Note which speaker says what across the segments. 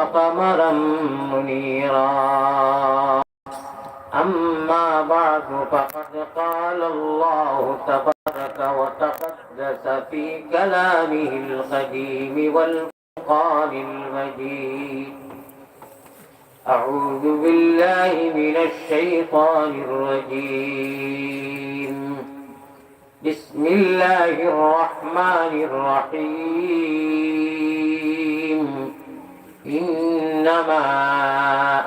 Speaker 1: قمرا منيرا. أما بعد فقد قال الله تبارك وتقدس في كلامه القديم والفرقان المجيد: أعوذ بالله من الشيطان الرجيم. بسم الله الرحمن الرحيم. إنما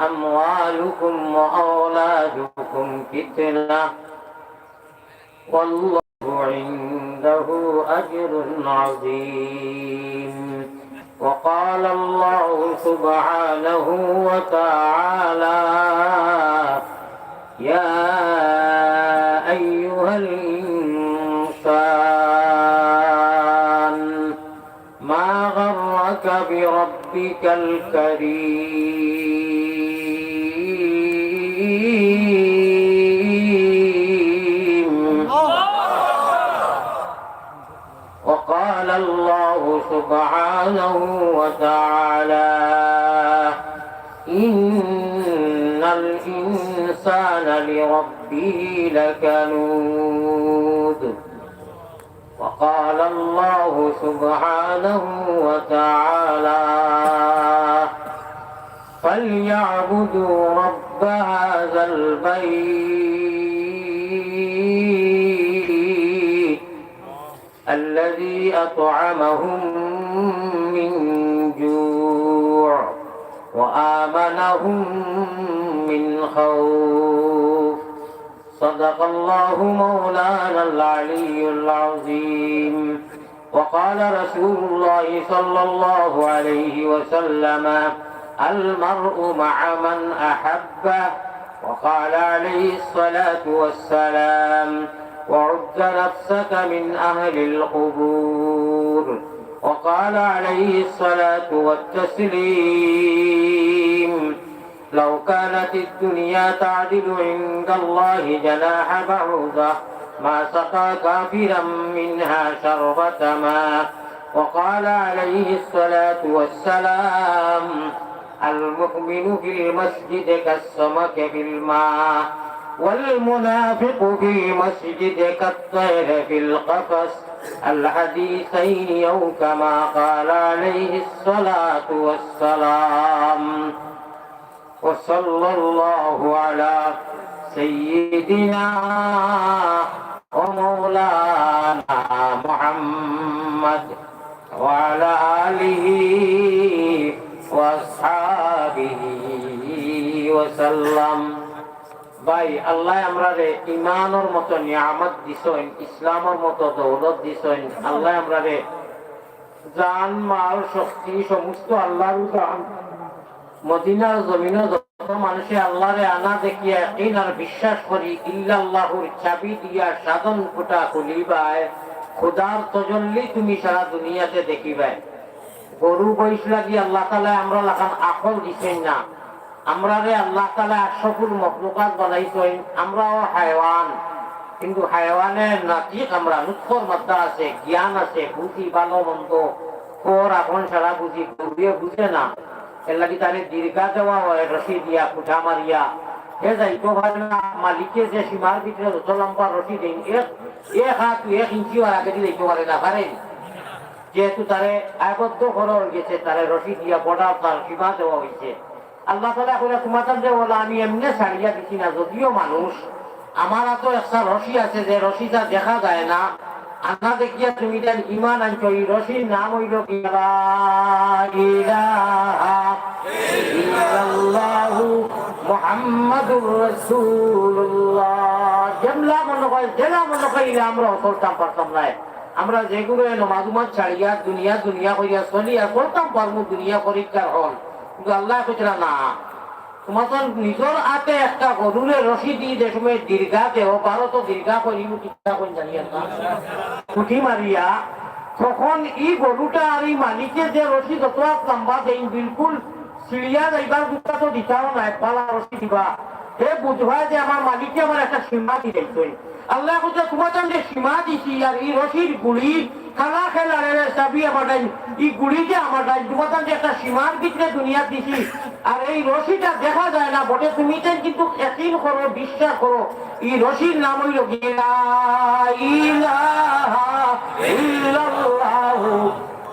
Speaker 1: أموالكم وأولادكم فتنة والله عنده أجر عظيم. وقال الله سبحانه وتعالى: يا أيها الإنسان ما غرك بربك الكريم. وقال الله سبحانه وتعالى: إن الإنسان لربه لكنود. وقال الله سبحانه وتعالى: فليعبدوا رب هذا البيت الذي أطعمهم من جوع وآمنهم من خوف. صدق الله مولانا العلي العظيم. وقال رسول الله صلى الله عليه وسلم: المرء مع من أحبه. وقال عليه الصلاة والسلام: وعد نفسك من أهل القبور. وقال عليه الصلاة والتسليم: لو كانت الدنيا تعدل عند الله جناح بعوضة ما سقى كافرا منها شربة ماء. وقال عليه الصلاة والسلام: المؤمن في المسجد كالسمك في الماء والمنافق في المسجد كالطير في القفص. الحديثين أو كما قال عليه الصلاة والسلام. وصلى الله على سيدنا ومولانا محمد وعلى آله وأصحابه وسلم. ভাই আল্লাহ আমরারে ঈমানের মতো নিয়ামত দিছেন, ইসলামের মতো দৌলত দিছেন। আল্লাহ আমরারে জান মাল শক্তি সমস্ত আল্লাহর দান। মদিনার জমিনে যত মানুষে আল্লাহরে আনা দেখিয়া ইয়াকিন আর বিশ্বাস করি ইল্লাল্লাহুর চাবি দিয়া সাধন কোটা খুলিবায় খোদার তজল্লি তুমি সারা দুনিয়াতে দেখিবাই। গরু বৈশ লাগি আল্লাহ তাআলা আমরা লাগান আকল দিছেন না। আমরারে আল্লাহ তাআলা আশরাফুল মখলুকাত বানাইছেন। আমরাও হায়াওয়ান, কিন্তু হায়াওয়ানের নাতিক আমরা, নুৎফর মাত্রা আছে, জ্ঞান আছে, বুঝি ভালো মন্দ ওর এখন সারা বুঝি, গরুয়ে বুঝে না। এর লাগি তারে দীর্ঘা দেওয়া হয় রশি দিয়া কুঠা মারিয়া। হে যাইতো পারে না, মালিকে যে সীমার ভিতরে যত লম্বা রশি দেন এক হাত 1 ইঞ্চি আর আগে দিয়ে যাইতে পারে না, পারেন। যেহেতু তারে আবদ্ধ করা গেছে, তারে রশি দিয়া বড়া তার সীমা দেওয়া হয়েছে। আল্লাহ তাআলা কইরা তোমাদের যে বলা আমি এমনি ছাড়িয়া দিছি না, যদিও মানুষ আমার তো একটা রশি আছে যে রশিটা দেখা যায় না। আনা দেখিয়া তুমি যেন ইমান আনছো। এই রশির নাম হইল লা ইলাহা ইল্লাল্লাহু মুহাম্মাদুর রাসূলুল্লাহ। জেমলা মনে হয় জেলা মনে কইলে আমরা চলতাম পারতাম না। আমরা যেগুলো নমাজুমাত ছাড়িয়া দুনিয়া দুনিয়া করিয়া চলিয়া চলতাম পারবো, দুনিয়া পরীক্ষার হল। কিন্তু আল্লাহ কইরা না, তোমাদের নিজের হাতে একটা গরুরে রশি দিয়ে যে সময় দীর্ঘা দেহ পারো তো দীর্ঘা করি জানিয়া পুঁটি মারিয়া তখন এই গরুটা আর এই মালিকের যে রশি যত লম্বা দেই বিলকুল সিঁড়িয়া যাইবার দুটা তো দিতাও নাই, পালা রশি দিবা। হে বুঝবা যে আমার মালিককে আমার একটা সীমা দিয়েছেন। আল্লাহ বলছে তোমার যে সীমা দিছি আর এই রশির গুলি খালা খেলার চাবি আমার এই গুলিতে আমার তোমার যে একটা সীমার ভিতরে দুনিয়া দিছি আর এই রশিটা দেখা যায় না বটে তুমি কিন্তু একদিন করো বিশ্বাস করো এই রশির নাম হইল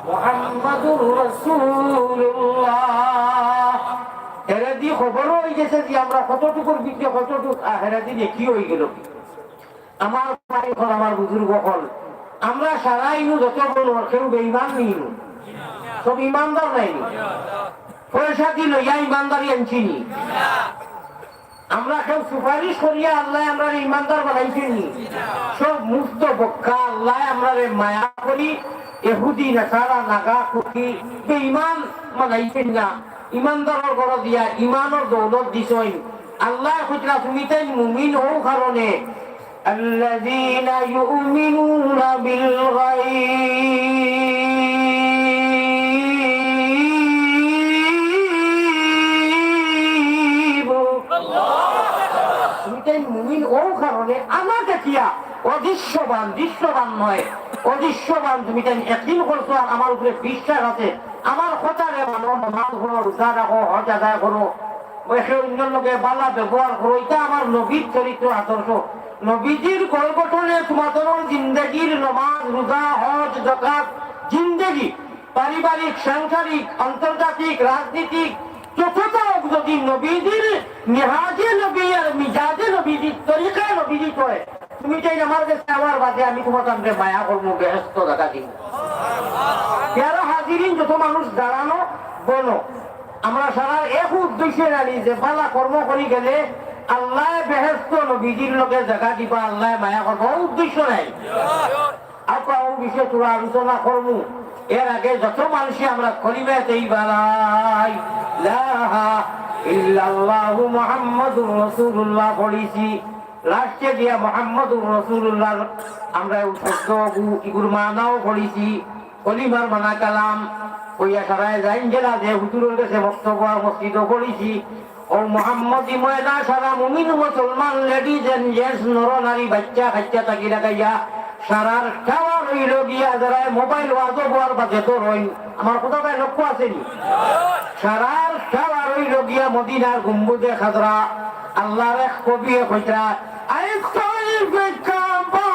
Speaker 1: মুহাম্মাদুর রাসূলুল্লাহ। হেরাদি খবরও হয়ে গেছে যে আমরা কতটুকুর দিকে কতটুকু হেরাদি দেখি হয়ে গেল। আমার ভাই হল আমার বুজুর্গ হল আমরা সারা ইনু যত বলবো কেউ বেঈমান নিইনু সব ইমানদার নাইনি পয়সা দিল ইয়া ইমানদারি আনছিনি আমরা কেউ সুপারিশ করিয়া আল্লাহ আমরা ইমানদার বানাইছিনি সব মুক্ত বক্কা আল্লাহ আমরা মায়া করি এহুদি নাসারা নাগা কুকি বেঈমান বানাইছেন না ইমানদারের ঘর দিয়া ইমানের দৌলত দিছই আল্লাহ খুচরা তুমি তাই মুমিন হও কারণে الذين يؤمنون بالغيب তুমি তাই মুমিন হও কারণে আমাকে কিয়া অদৃশ্যবান দৃশ্যবান নয় অদৃশ্যবান তুমি তাই একদিন করছো আর আমার উপরে বিশ্বাস আছে আমার কথারে মানো নামাজ করো রোজা রাখো হজ আদায় করো অন্যের লোকে বালা ব্যবহার করো এটা আমার নবীর চরিত্র আদর্শ নবীজির গল্পটনে তোমাদের জিন্দগির নামাজ রোজা হজ যাকাত জিন্দগি পারিবারিক সাংসারিক আন্তর্জাতিক রাজনীতিক যতটা যদি নবীজির মিহাজে নবী আর মিজাজে নবীজির তরিকায় নবীজি করে তুমি চাই আমার কাছে আমার বাদে আমি তোমার সামনে মায়া করবো ব্যস্ত দেখা দিব যারা হাজিরিন যত মানুষ দাঁড়ানো বলো আমরা সারা এক উদ্দেশ্যে জানি যে পালা কর্ম করি গেলে আল্লাহ বেহেস্ত নবীজির লোকে জায়গা দিবা আল্লাহ মায়া করবো উদ্দেশ্য নাই আপনার বিষয়ে তোরা আলোচনা করবো এর আগে যত মানুষই আমরা করিবে এই বালাই ইল্লাল্লাহু মুহাম্মাদুর রাসূলুল্লাহ পড়িছি লাস্টে দিয়া মুহাম্মাদুর রাসূলুল্লাহ আমরা শব্দ ইগুর মানাও পড়িছি কলিমার মানা কালাম ওইয়া সারায় যাইন জেলা যে হুজুরের কাছে বক্তব্য মসজিদও পড়িছি ও মোহাম্মদী ময়দা সারা মুমিন মুসলমান লেডিজ এন্ড জেন্টস নর নারী বাচ্চা খাচ্চা তাকি লাগাইয়া সারার খাওয়া রইল গিয়া যারা মোবাইল ওয়াজও বোয়ার বাজে তো রইল আমার কোথাও লক্ষ্য আসেনি সারার খাওয়া রইল গিয়া মদিনার গম্বুজে খাজরা আল্লাহর এক কবি কইরা আই তৈবে কাবা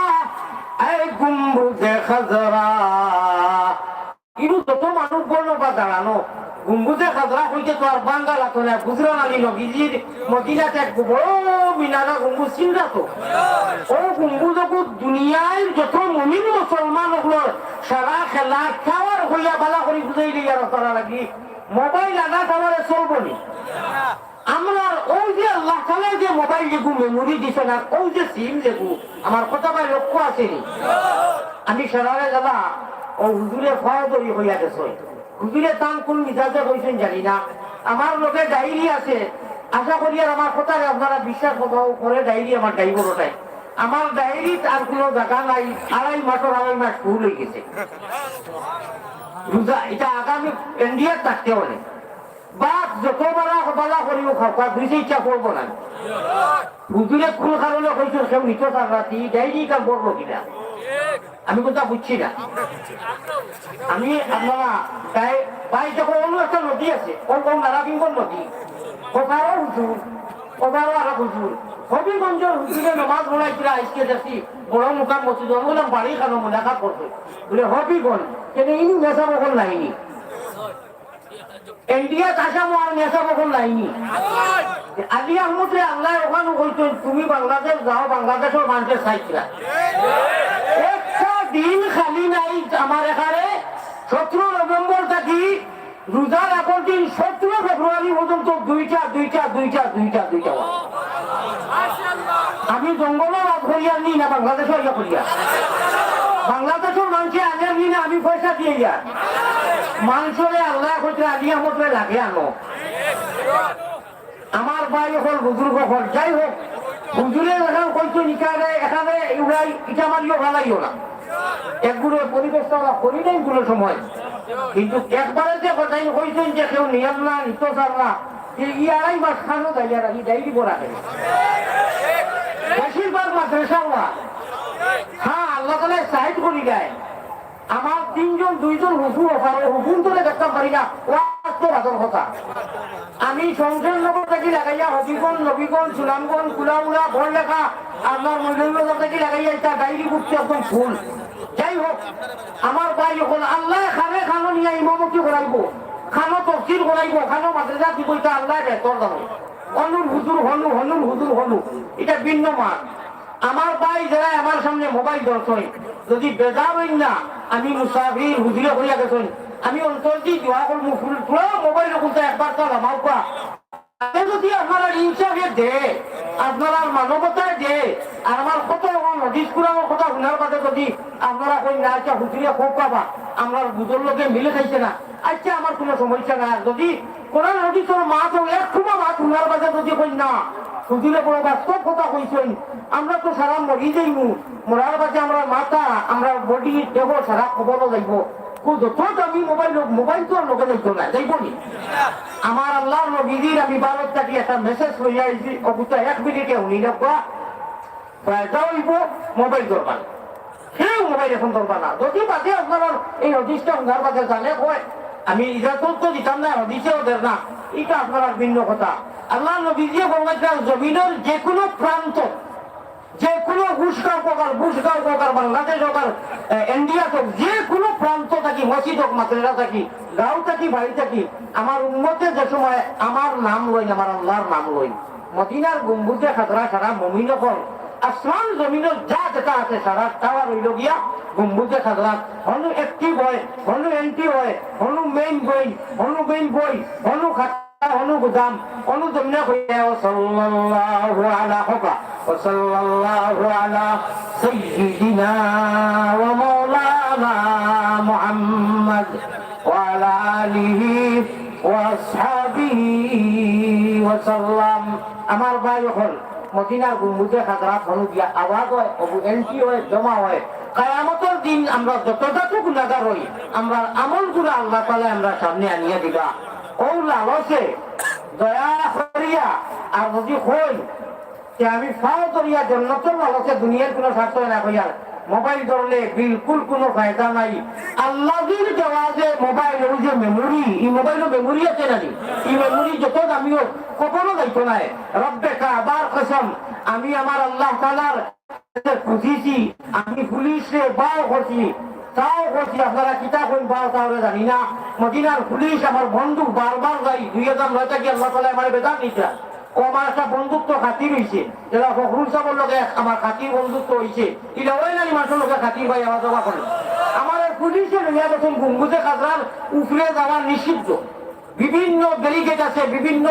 Speaker 1: আই গম্বুজে খাজরা ইনু যত মানুষ বলল বা দাঁড়ানো গম্বুজে খাজরা হইতে তো আর বাঙ্গাল আতো না গুজরান আলী নবীজির মদিনাতে এক বড় মিনারা গম্বুজ চিন্তা তো ও গম্বুজকু দুনিয়ার যত মুমিন মুসলমান হলো সারা খেলা খাওয়ার হইয়া বালা করে বুঝাই দিয়া করা লাগি মোবাইল আনা খাওয়ারে চলবো নি আমরা ওই যে আল্লাহ তাআলা যে মোবাইল যেগু মেমোরি দিছে না ওই যে সিম যেগু আমার কথা ভাই লক্ষ্য আসেনি আমি সারারে যাবা ও হুজুরে ফরদরি হইয়া গেছে হুজুরে তান কোন মিজাজে হইছেন জানি না আমার লোকে ডায়েরি আছে আশা করি আর আমার কথারে আপনারা বিশ্বাস করে ডায়েরি আমার ডাইবরটাই আমার ডায়েরি আর কোনো জায়গা নাই আড়াই মাস ফুল হয়ে গেছে রোজা এটা আগামী ইন্ডিয়ার থাকতে হলে বাপ যত বালা করিও খাওয়া দুইটা ইচ্ছা করবো না হুজুরে কোন কারণে হয়েছে কেউ নিত তার রাতি ডায়েরি কাম করবো কিনা আমি কোথা বুঝছি না আমি আপনারা ভাই যখন অন্য একটা নদী আছে ওর নারাবিঙ্গর নদী ওখারও হুজুর ওখারও আর হুজুর হবিগঞ্জের হুজুরে নমাজ পড়াইছিল আজকে দেখি বড় মুখার মসজিদ বললাম বাড়ি কেন মুলাকাত করছে বলে হবিগঞ্জ কিন্তু ইনি নেশা বকল লাইনি ইন্ডিয়া চাষা আর নেশা বকল লাইনি আলী আহমদে আল্লাহ ওখানে বলছেন তুমি বাংলাদেশ যাও বাংলাদেশের মানুষের সাইছিলা একটা দিন খালি নাই আমার এখানে 17 নভেম্বর থাকি রোজার আগের দিন 17 ফেব্রুয়ারি পর্যন্ত দুইটা আমি জঙ্গলও রাত করিয়া নি না বাংলাদেশের ইয়া করিয়া বাংলাদেশের মানুষে আগে নি না আমি পয়সা দিয়ে যা মানুষরে আল্লাহ করছে আলী আহমদে লাগে আনো আমার ভাই হল বুজুর্গ হল যাই হোক হুজুরে এখন কইছো নিকারে এখানে ইউরাই ইটা মারিও ভালাইও না একগুলো পরিবেশটা ওরা করি নাই গুলো সময় কিন্তু একবারে যে কথাই কইছেন যে কেউ নিয়ম না নিত না ইয়ারাই মাছ খানো যাইয়ারা ই ডাইরি বড়া খাই বেশিরভাগ মাদ্রাসা হ্যাঁ আল্লাহ তালা সাইড করি দেয় আমার 3 জন 2 জন হুজুর হুজুর ধরে দেখতাম পারি না ওয়াজের কথা আমি সংসার নগর থেকে লাগাইয়া হবিগঞ্জ নবীগঞ্জ সুনামগঞ্জ কুলাউলা বড়লেখা আপনার মহিলা থেকে লাগাইয়া এটা ডায়েরি করতে একদম ফুল যাই হোক আমার ভাই যখন আল্লাহ খানে খানো নিয়ে ইমামতি করাইবো খানো তফসিল করাইবো খানো মাদ্রাসা দিব এটা আল্লাহ বেতর দাম অনুর হুজুর হনু এটা ভিন্ন মান আমার ভাই যারা আমার সামনে মোবাইল ধরছেন যদি বেজা হইন না আমি মুসাফির হুজুরে হইয়া গেছেন আমি অন্তর দিয়ে দোয়া করবো ফুল পুরো মোবাইল খুলতে একবার তো আমার পা যদি আপনারা ইনসাফে দে আপনারা মানবতায় দে আর আমার কত নদীশ কুরানোর কথা শোনার বাদে যদি আপনারা কই না আচ্ছা হুজুরে খুব পাবা আমরা বুঝর লোকে মিলে খাইছে না আচ্ছা আমার কোনো সমস্যা নাই যদি কোরআন হাদিসের মাছ এক খুবা মাছ শোনার বাদে যদি কই না হুজুরে বড় বাস্তব কথা কইছেন আমরা তো সারা মরি যাইমু মরার বাদে আমরা মাথা আমরা বডি দেহ সারা খবরও যাইব আমি মোবাইল তো লোকে যাইতো না যাইব নি আমার আল্লাহ নবীর আমি ভারত থাকি একটা মেসেজ হইয়া আইছি অবুতা 1 মিনিটে উনি রাখবা ফায়দা হইব মোবাইল দরকার কেউ মোবাইল এখন দরকার না যদি বাদে আপনার এই হদিসটা উনার বাদে জানে হয় আমি ইজাজত তো দিতাম না হদিসেও দের না এটা আপনার ভিন্ন কথা আল্লাহ নবী দিয়ে বলবেন জমিনের যে কোনো প্রান্ত যে কোনো গুসগাঁও প্রকার বাংলাদেশ হোক ইন্ডিয়া হোক যে কোনো প্রান্ত থাকি মসজিদ হোক মাদ্রাসা থাকি গাঁও থাকি বাড়ি থাকি আমার উন্মতে যে সময় আমার নাম লইন আমার আল্লাহর নাম লইন মদিনার গম্বুজে খাতরা সারা মমিন হল আসমান জমিনের যা যেটা আছে সারা তাওয়া রইল গিয়া গম্বুজে খাতরা হনু একটিভ হয় হনু এন্টি হয় হনু মেইন বই হনু খাতা হনু গুদাম হনু জমিনে হইয়া সাল্লাল্লাহু আলা হকা وصلى الله على سيدنا ومولانا محمد وعلى آله وأصحابه وسلم আমার ভাই হল মদিনার গম্বুজে খাতরা হনু দিয়া আওয়াজ হয় অবু এন্টি হয় জমা হয় কিয়ামতের দিন আমরা যতটুকু গুনাহগার হই আমরা আমলগুলো আল্লাহ তাআলা আমরা সামনে আনিয়ে দিবা ও লালসে দয়া করিয়া আর যদি হই আমি ফাও করিয়া জন্নতের লালসে দুনিয়ার কোনো স্বার্থ না কইয়া মোবাইল ধরলে বিলকুল কোনো ফায়দা নাই আল্লাহর দেওয়া যে মোবাইল ওই যে মেমোরি এই মোবাইলের মেমোরি আছে নাকি এই মেমোরি যত দামিও কখনো যাইতো নাই রব্বে কাবার কসম আমি আমার আল্লাহ তাআলার খুঁজিছি আমি পুলিশে বাও করছি তাও করছি আপনারা কিতাব বাও তাহলে জানি না মদিনার পুলিশ আমার বন্ধু বারবার যাই 2009 থেকে আল্লাহ তাআলা আমার বেদান দিতা ও আমার একটা বন্ধুত্ব খাতির হয়েছে যারা ফখরুল সাহেবের লোকে আমার খাতির বন্ধুত্ব হয়েছে এটা ওই নারী মানুষের লোকে খাতির ভাই আওয়া যাওয়া করে আমার পুলিশে লইয়া গেছেন গম্বুজে খাতরার উপরে যাওয়া নিষিদ্ধ বিভিন্ন ব্যারিকেড আছে বিভিন্ন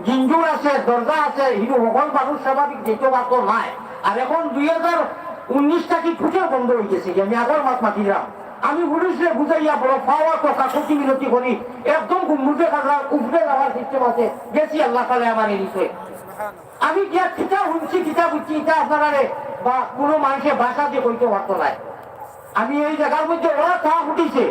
Speaker 1: জিঞ্জুর আছে দরজা আছে হিন্দু সকল মানুষ স্বাভাবিক যেতে পারত নাই আর এখন 2019 থেকে ফুটে বন্ধ হয়ে গেছে আমি আগর মাছ মাতিলাম আমি পুলিশে বুঝাইয়া বড় পাওয়া কথা ক্ষতি বিনতি করি একদম গম্বুজে খাতরার উপরে যাওয়ার সিস্টেম আছে গেছি আল্লাহ তাআলা আমার এই বিষয়ে আমি গিয়া কিতা শুনছি কিতা বুঝছি এটা আপনারা বা কোনো মানুষের ভাষা দিয়ে কইতে পারতো নাই আমি এই জায়গার মধ্যে ওরা তা ফুটিছে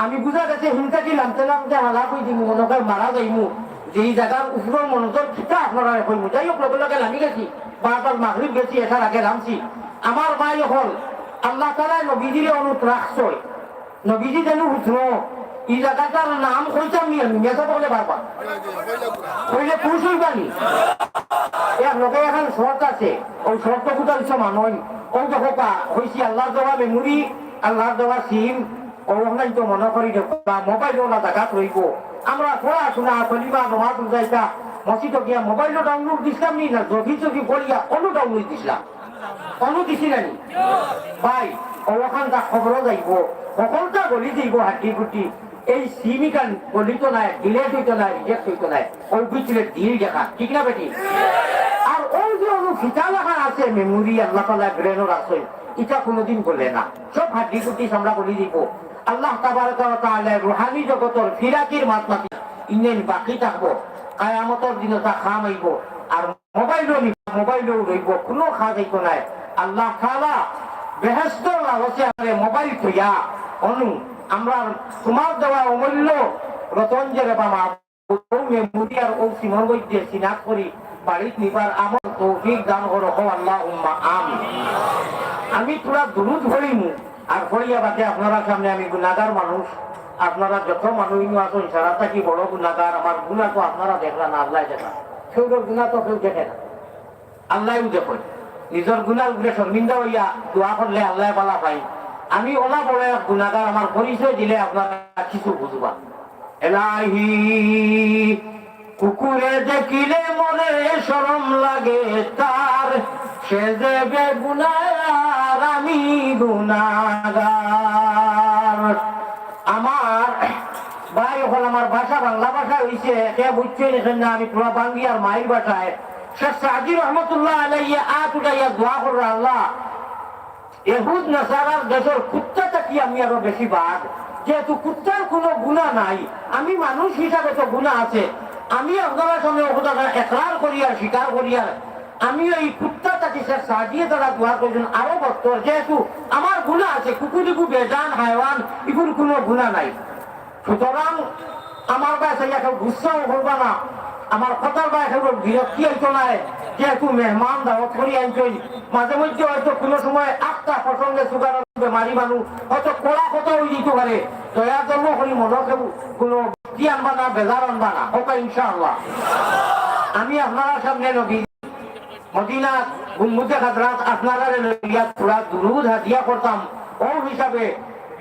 Speaker 1: আমি বুঝা গেছে হিংসা কি নামতে নামতে হালা কই দিমু মনে করে মারা যাইমু যে এই জায়গার উপরের মনোযোগ কিতা আপনারা কইমু যাই হোক লগে লগে নামি গেছি বারবার মাগরিব গেছি এটার আগে নামছি আমার ভাই হল আল্লাহ তাআলা নবীজির অনুরোধ রাখছে নবীজি যেন বুঝলো এই জায়গাটার নাম কইতাম নি আমি মেসা বলে বারবার কইলে পুরুষ হইবানি এক লোকে এখন শর্ত আছে ওই শর্ত কোথাও মানুষ ওই দেখো হয়েছি আল্লাহর দেওয়া মেমোরি আল্লাহর দেওয়া সিম ওখানে তো মনে করি মোবাইল ওলা জায়গাত রইব আমরা পড়াশোনা চলিবা নমাজ যাইতা মসজিদ গিয়া মোবাইলও ডাউনলোড দিছিলাম নি না জগি বলিয়া অনু ডাউনলোড দিছিলাম অনু দিছি নানি ভাই ওখানটা খবরও যাইব সকলটা গলি যাইব হাড্ডি গুটি এই সিমি কান গলিত নাই ডিলেট হইতো নাই রিজেক্ট হইতো নাই ওই বুঝলে দিল দেখা ঠিক না বেটি আর ওই যে অনু ফিতা লেখা আছে মেমোরি আল্লাহ তাআলা ব্রেনর আছে এটা কোনোদিন বলে না সব হাড্ডি গুটি আমরা বলি দিব আল্লাহ তাবারক ওয়া তাআলা রুহানি জগতের ফিরাকির মাতমাতি ইন্নেন বাকি থাকবো কিয়ামতের দিন তা খাম হইব আর মোবাইলও রইব কোনো খা যাইতো নাই আল্লাহ তাআলা বেহেশতের লালসে আমাদের মোবাইল থইয়া অনু আমরা তোমার দেওয়া অমূল্য রতন যে বাবা মেমোরি আর ও সিমর মধ্যে সিনাক করি বাড়িত নিবার আমার তৌফিক দান করো আল্লাহুম্মা আমিন। আমি পুরা দুরুদ পড়িমু আর পড়িয়া বাদে আপনারা সামনে আমি গুনাহগার মানুষ, আপনারা যত মানুষ আছেন সারা থাকি বড় গুনাহগার, আমার গুনাহ তো আপনারা দেখলেন, আল্লাহ দেখা কেউ গুনাহ তো কেউ দেখে না, আল্লাহও দেখেন। নিজের গুনাহ উপরে শর্মিন্দা হইয়া দোয়া করলে আল্লাহ বালা পাই। আমি ওলা বড় এক গুনাহগার, আমার পরিচয় দিলে আপনারা কিছু বুঝবা। এলাহি কুকুরে দেখিলে মনে শরম লাগে তার, সে যে বেগুনার আমি গুনাহগার। আমার ভাই এখন আমার ভাষা বাংলা ভাষা হয়েছে, কে বুঝছে না আমি পুরা বাঙ্গি আর মায়ের ভাষায় শেখ সাদি রহমতুল্লাহ আলাইহি আত উঠাইয়া দোয়া করল, আল্লাহ ইহুদ নাসারার দেশের কুত্তাটা কি আমি আরো বেশি বাঘ, যেহেতু কুত্তার কোনো গুণা নাই, আমি মানুষ হিসাবে তো গুণা আছে, আমি আপনারা সঙ্গে একরার করিয়া স্বীকার করিয়া আমি এই কুত্তাটাকে সে সাজিয়ে তারা দোয়া করছেন আরো বক্তর, যেহেতু আমার গুণা আছে, কুকুরিকু বেজান হাইওয়ান এগুলো কোনো গুণা নাই। সুতরাং আমার কাছে এখন গুচ্ছাও করবা না, আমার কথার বা এখন বিরক্তি হইতো নাই, যেহেতু মেহমান দাওয়াত করি আনছেন, মাঝে মধ্যে হয়তো কোনো সময় একটা প্রসঙ্গে সুগার বেমারি মানুষ হয়তো কড়া কথা হয়ে দিতে পারে, দয়া জন্ম করি মনে কোনো কি আনবা না, বেজার আনবা না, ওকে ইনশাআল্লাহ। আমি আপনারা সামনে নবী মদিনা গুম্বুজে হাজরাত আপনারা লইয়া পুরা দুরুদ হাদিয়া করতাম, ও হিসাবে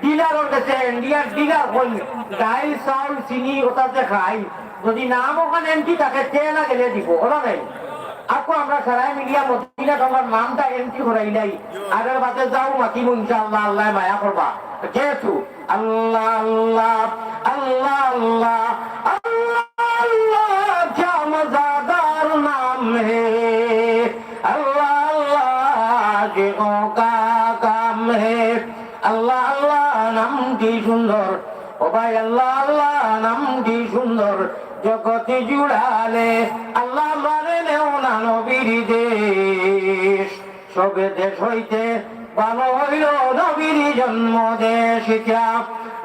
Speaker 1: ডিলারের কাছে ইন্ডিয়ার ডিলার হল ডাইল চাউল চিনি ওটাতে খাই, যদি নাম ওখানে এন্ট্রি থাকে তেল গেলে দিব ওরা নাই। আপু আমরা সারাই মিলিয়া মদিনা তোমার নামটা এন্ট্রি করাই নাই, আগের বাদে যাও মাতিব ইনশাআল্লাহ, আল্লাহ মায়া করবা। যেহেতু আল্লাহ আল্লাহ আল্লাহ আল্লাহ আল্লাহ আল্লাহ क्या मज़ेदार नाम है, अल्लाह अल्लाह जिगों का काम है, अल्लाह अल्लाह নামটি সুন্দর, ও ভাই আল্লাহ আল্লাহ নামটি সুন্দর, জগতে জুড়ালে আল্লাহ মানে নেও না নবীর দেশ, সবে দেশ হইতে ভালো হইল নবীর জন্ম দেশ, क्या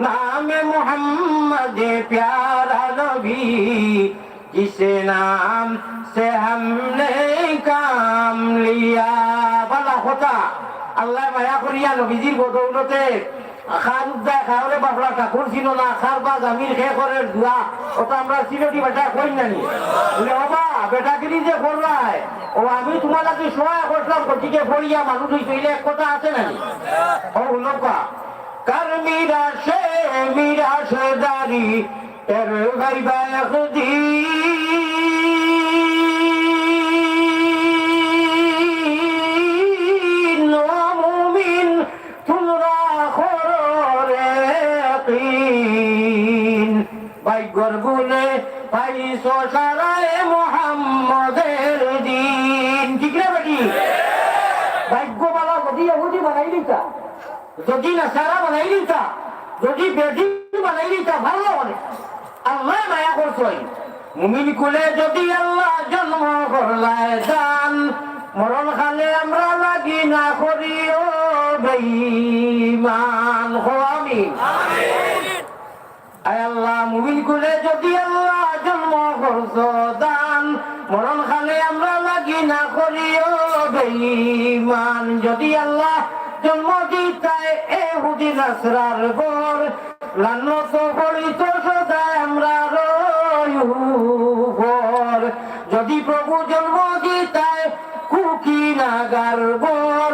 Speaker 1: नामे मोहम्मद प्यारा नबी, जिसे नाम से हमने काम लिया। বলা কথা আল্লাহ মায়া করিয়া নবীজির বদৌলতে খার উদ্দায় খাওয়ারে বাবলা ঠাকুর ছিল না, খার বা জামির খে করে ধোয়া ওটা আমরা সিলেটি বেটা কই নানি বলে বাবা বেটাগিরি যে করবাই ও আমি তোমাকে সহায় করলাম, গতিকে পড়িয়া মানুষ হইলে এক কথা আছে নানি ও লোকা কার মিরা সে দারি এর গাইবা একদিন মুমিন তোমরা খরে কিন ভাগ্যর গুণে পাইছো সারায় মুহাম্মদের দিন, ঠিক না বেটি? ভাগ্যবালা যদি ইহুদি বানাই দিতা, যদি নাসারা বানাই দিতা, যদি বেদি বানাই দিতা, ভালো অনেক আল্লাহ মায়া করছই। মুমিন কুলে যদি আল্লাহ জন্ম করলায় দান, মরণ খালে আমরা লাগি না করিও বেঈমান, আমিন। আয় আল্লাহ মুমিন কুলে যদি আল্লাহ জন্ম করছ দান, মরণ খালে আমরা লাগি না করিও বেঈমান, যদি আল্লাহ জন্ম দিতায় এহুদি নাসরার গোর, লানত করিত সদায় আমরা রয়ুর, যদি প্রভু জন্ম দিতায় কুকি নাগার গোর,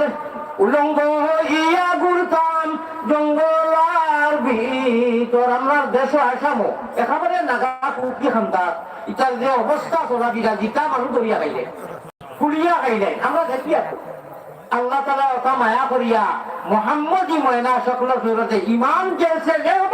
Speaker 1: উলঙ্গ হইয়া ঘুরতাম জঙ্গলার ভিতর। আমরা দেশ আসামো একেবারে নাগা কুকি খান্তার, ইটার যে অবস্থা তোরা বিরা জিতা মানুষ ধরিয়া গাইলে ফুলিয়া গাইলে আমরা দেখি আছো। আল্লাহ তাআলা ওটা মায়া করিয়া মুহাম্মদি ময়না সকলের সুরতে ইমান জেসে নেমত,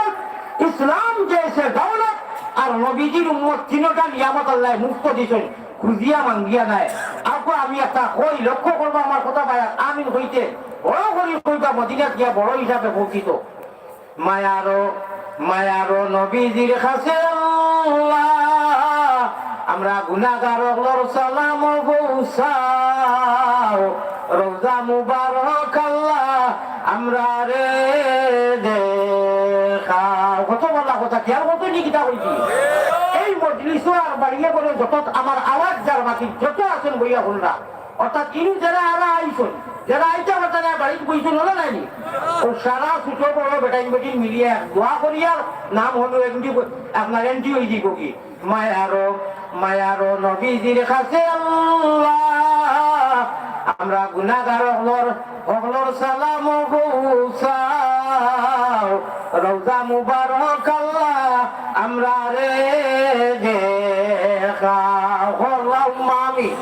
Speaker 1: ইসলাম জেসে দৌলত আর নবীজির উম্মত তিনটা নিয়ামত আল্লাহ মুক্ত দিছেন, খুঁজিয়া মাঙ্গিয়া নাই। আপু আমি একটা কই লক্ষ্য করবো আমার কথা ভাইয়া আমিন হইতে বড় করি কইবা মদিনা গিয়া বড় হিসাবে পৌঁছিত। মায়ারো নবীজির কাছে আল্লাহ আমরা গুনাহগার সালাম পৌঁছাও, রোজা মুবারক আল্লাহ আমরা রে দেখাও। কত বলা কথা কি আর কত নিকিতা হইছি এই মজলিসও আর বাড়িয়ে বলে যত আমার আওয়াজ যার মাটি যত আছেন বইয়া হলরা অর্থাৎ ইনু যারা আরা আইসন যারা আইতে পারতেন বাড়িতে বইছেন হলো নাইনি ও সারা ছোট বড় বেটাইন বেটিন মিলিয়ে দোয়া করিয়ার নাম হলো এমনি আপনার এন্ট্রি হয়ে দিব কি মায়ারো নবীজির কাছে আল্লাহ আমরা গুনাহগার হলর সালাম পৌঁছাও রওজা মুবারক আল্লাহ আমরা রে দেখাও আল্লাহুম্মা আমিন।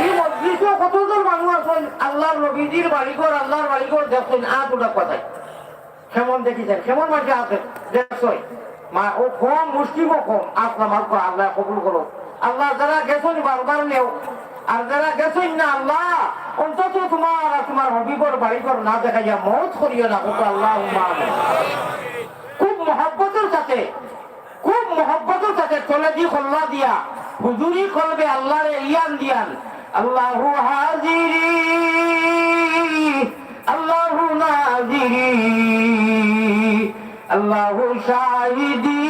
Speaker 1: এই মজলিসে কতজন মানুষ আছেন আল্লাহর নবীজির বাড়িঘর আল্লাহর বাড়িঘর দেখছেন দুটা কথায় কেমন দেখিছেন কেমন মাঝে আছেন দেখছই মা ও কম মুসলিমও কম আপনার আল্লাহ কবুল করো আল্লাহ যারা গেছেন বারবার নেও আর যারা গেছেন না আল্লাহ অন্তত তোমার আর তোমার হবিবর বাড়িঘর না দেখা যায় মত করিও না কত আল্লাহ খুব মহব্বতের সাথে চলে দি খোল্লা দিয়া হুজুরি করবে আল্লাহর ইয়ান দিয়ান আল্লাহু হাজিরি আল্লাহু নাজিরি আল্লাহু শাহিদি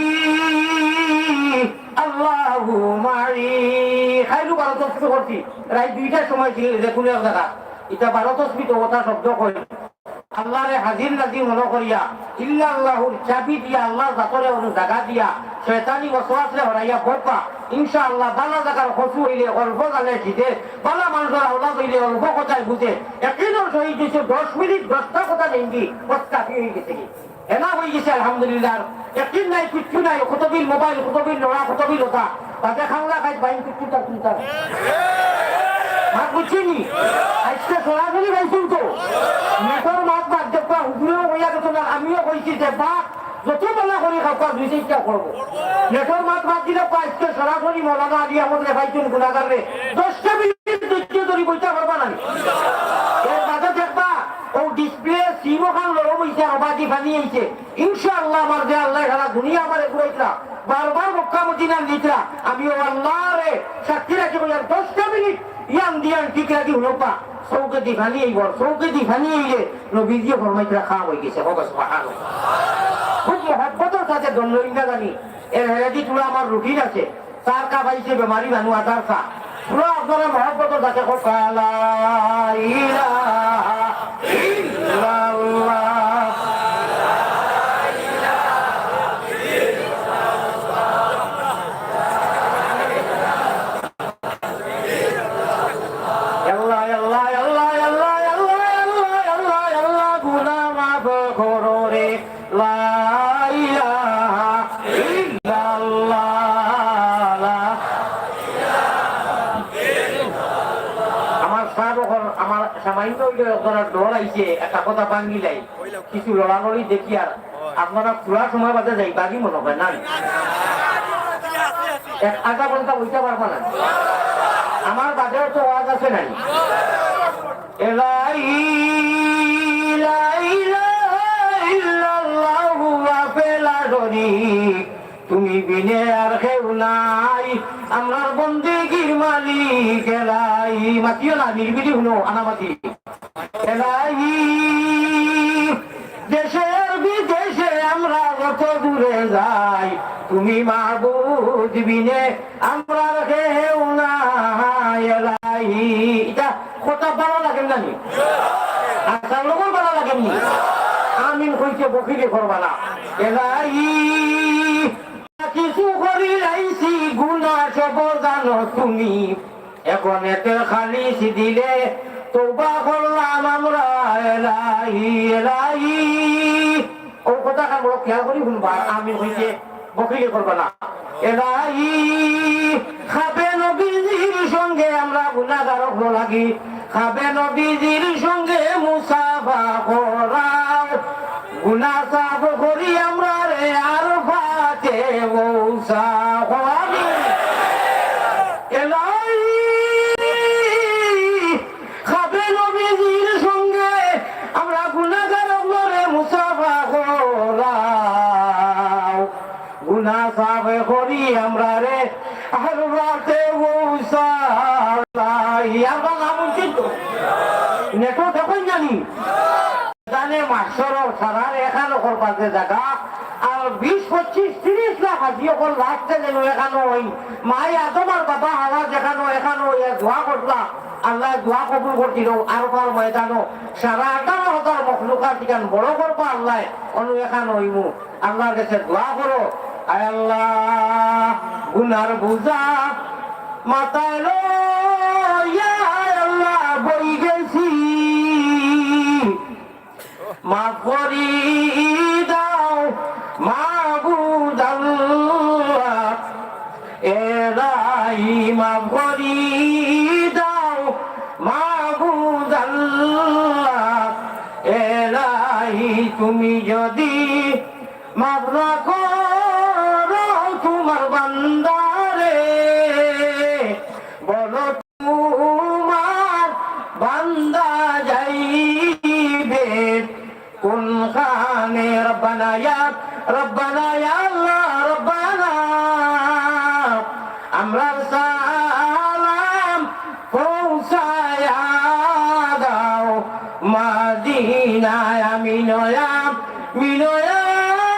Speaker 1: আল্লাহু মাই খাইলু 12 তসবিহ করছি রাত 2টার সময় ছিল দেখুন দেখা এটা 12 তসবিহ তো ওটা শব্দ কই আল্লাহরে হাজির নাজির মনে করিয়া ইল্লাল্লাহুর চাবি দিয়া আল্লাহ জাতরে অনু জায়গা দিয়া শয়তানি ওয়াসওয়াসে হরাইয়া বপা ইনশাআল্লাহ বালা জায়গার খসু হইলে অল্প গালে দিতে বালা মানুষের আওলাদ হইলে অল্প কথায় বুঝে একদিনও শহীদ হয়েছে 10 মিনিট 10টা কথা নেই কাফি হয়ে গেছে এনা হয়ে গেছে আলহামদুলিল্লাহ একদিন নাই কিচ্ছু নাই কতবিল মোবাইল কতবিল লড়া কতবিল ওটা তাতে খাওয়া খাই বাইন কিচ্ছু তার চিন্তা মাত বুঝছিনি আজকে সরাসরি গাইছেন তো নেটর মাত বাদ দেখবা হুজুরেও হইয়া গেছে না আমিও কইছি যে বা যত বেলা করি খাওয়া 2-3টা করবো নেটর মাত বাদ দিলে আজকে সরাসরি মৌলানা আলী আহমদ রেফাইছেন গুণাগার রে 10টা মিনিট ধৈর্য ধরি বইটা পারবা না এর বাদে দেখবা ও ডিসপ্লে সিমো খান লড়ো বইছে অবাদি ফানি আইছে ইনশাআল্লাহ আমার যে আল্লাহ সারা দুনিয়া আমারে ঘুরাইতরা বারবার মক্কা মদিনা নিতরা আমি ও আল্লাহ রে সাক্ষী রাখি বলার 10টা মিনিট ইয়ান দিয়ান ঠিক রাখি হলোপা সৌকে দিখানি এইবার সৌকে দিখানি এইলে নবীজি ফরমাইতরা খাওয়া হয়ে গেছে সুবহানাল্লাহ খুব মহব্বতের সাথে দণ্ডলিঙ্গা জানি এর হেরেদি পুরো আমার রুটিন আছে তার কা পাইছে বেমারি মানুষ আদার কা পুরো আপনারা মহব্বতের সাথে কালা ইলাহা ইল্লাল্লাহ একটা কথা বাঙ্গিলাই কিছু লড়ালড়ি দেখি আর আপনারা পুরা সময় বাদে যাই বাকি মনে হয় না আধা ঘন্টা বইতে পারবো না আমার বাজারে তো আওয়াজ আছে নাই তুমি বিনে আর কেউ নাই আমরা বন্দেগীর মালিক এলাই মাতিও না নির্বিধি শুনো আনামাতি দেশের বিদেশে আমরা যত দূরে যাই তুমি মাহবুব বিনে আমরা কেউ নাই এলাই এটা কথা ভালো লাগেন না আচ্ছা লোকের ভালো লাগেননি আমিন কইছে বকিলে করবা না এলাই কিছু করি লাইছি গুণা সব জানো তুমি এখন এতে খালি দিলে তওবা করলাম আমরা এলাহি এলাহি ও কথা কান বড় খেয়াল করি শুনবা আমি কইছে বকিলে করবা না এলাহি খাবে নবীজির সঙ্গে আমরা গুনাহগার হলো লাগি খাবে নবীজির সঙ্গে মুসাফা করাও গুনাহ সাফ করি আমরা রে আর ফাতে মৌসা হওয়ানি এলাই খাবে নবীজির সঙ্গে আমরা গুনাহগার রে মুসাফা করাও গুনাহ সাফ করি আমরা রে আর ফাতে মৌসা আমরা নাম চিন্তা নেটো দেখুন জানি জানে মাস্টর সারার এখানে করবার যে জায়গা আর 20-25-30 লাখ হাজি অকল লাস্টে যেন এখানো হই মাই আদম আর বাবা হাওয়া যেখানো এখানো দোয়া করলা আল্লাহ দোয়া কবুল করছিল আর কার ময়দানো সারা 18,000 মখলুকাত ঠিকান বড় করবো আল্লাহ অনু এখান হইমু আল্লাহর কাছে দোয়া করো আয় আল্লাহ গুনার বুঝা মাথায় লইয়া আল্লাহ বই গেছি মাফ করি দাও মাবুদ আল্লাহ এলাই মাফ করি দাও মাবুদ আল্লাহ এলাই তুমি যদি মাফ না করো তোমার বান্দারে বলো তোমার বান্দা যাইবে কোনখানে রব্বানা ইয়া আল্লাহ রব্বানা আমরা সালাম পৌঁছায়া দাও মদিনায় আমিনয়া মিনয়া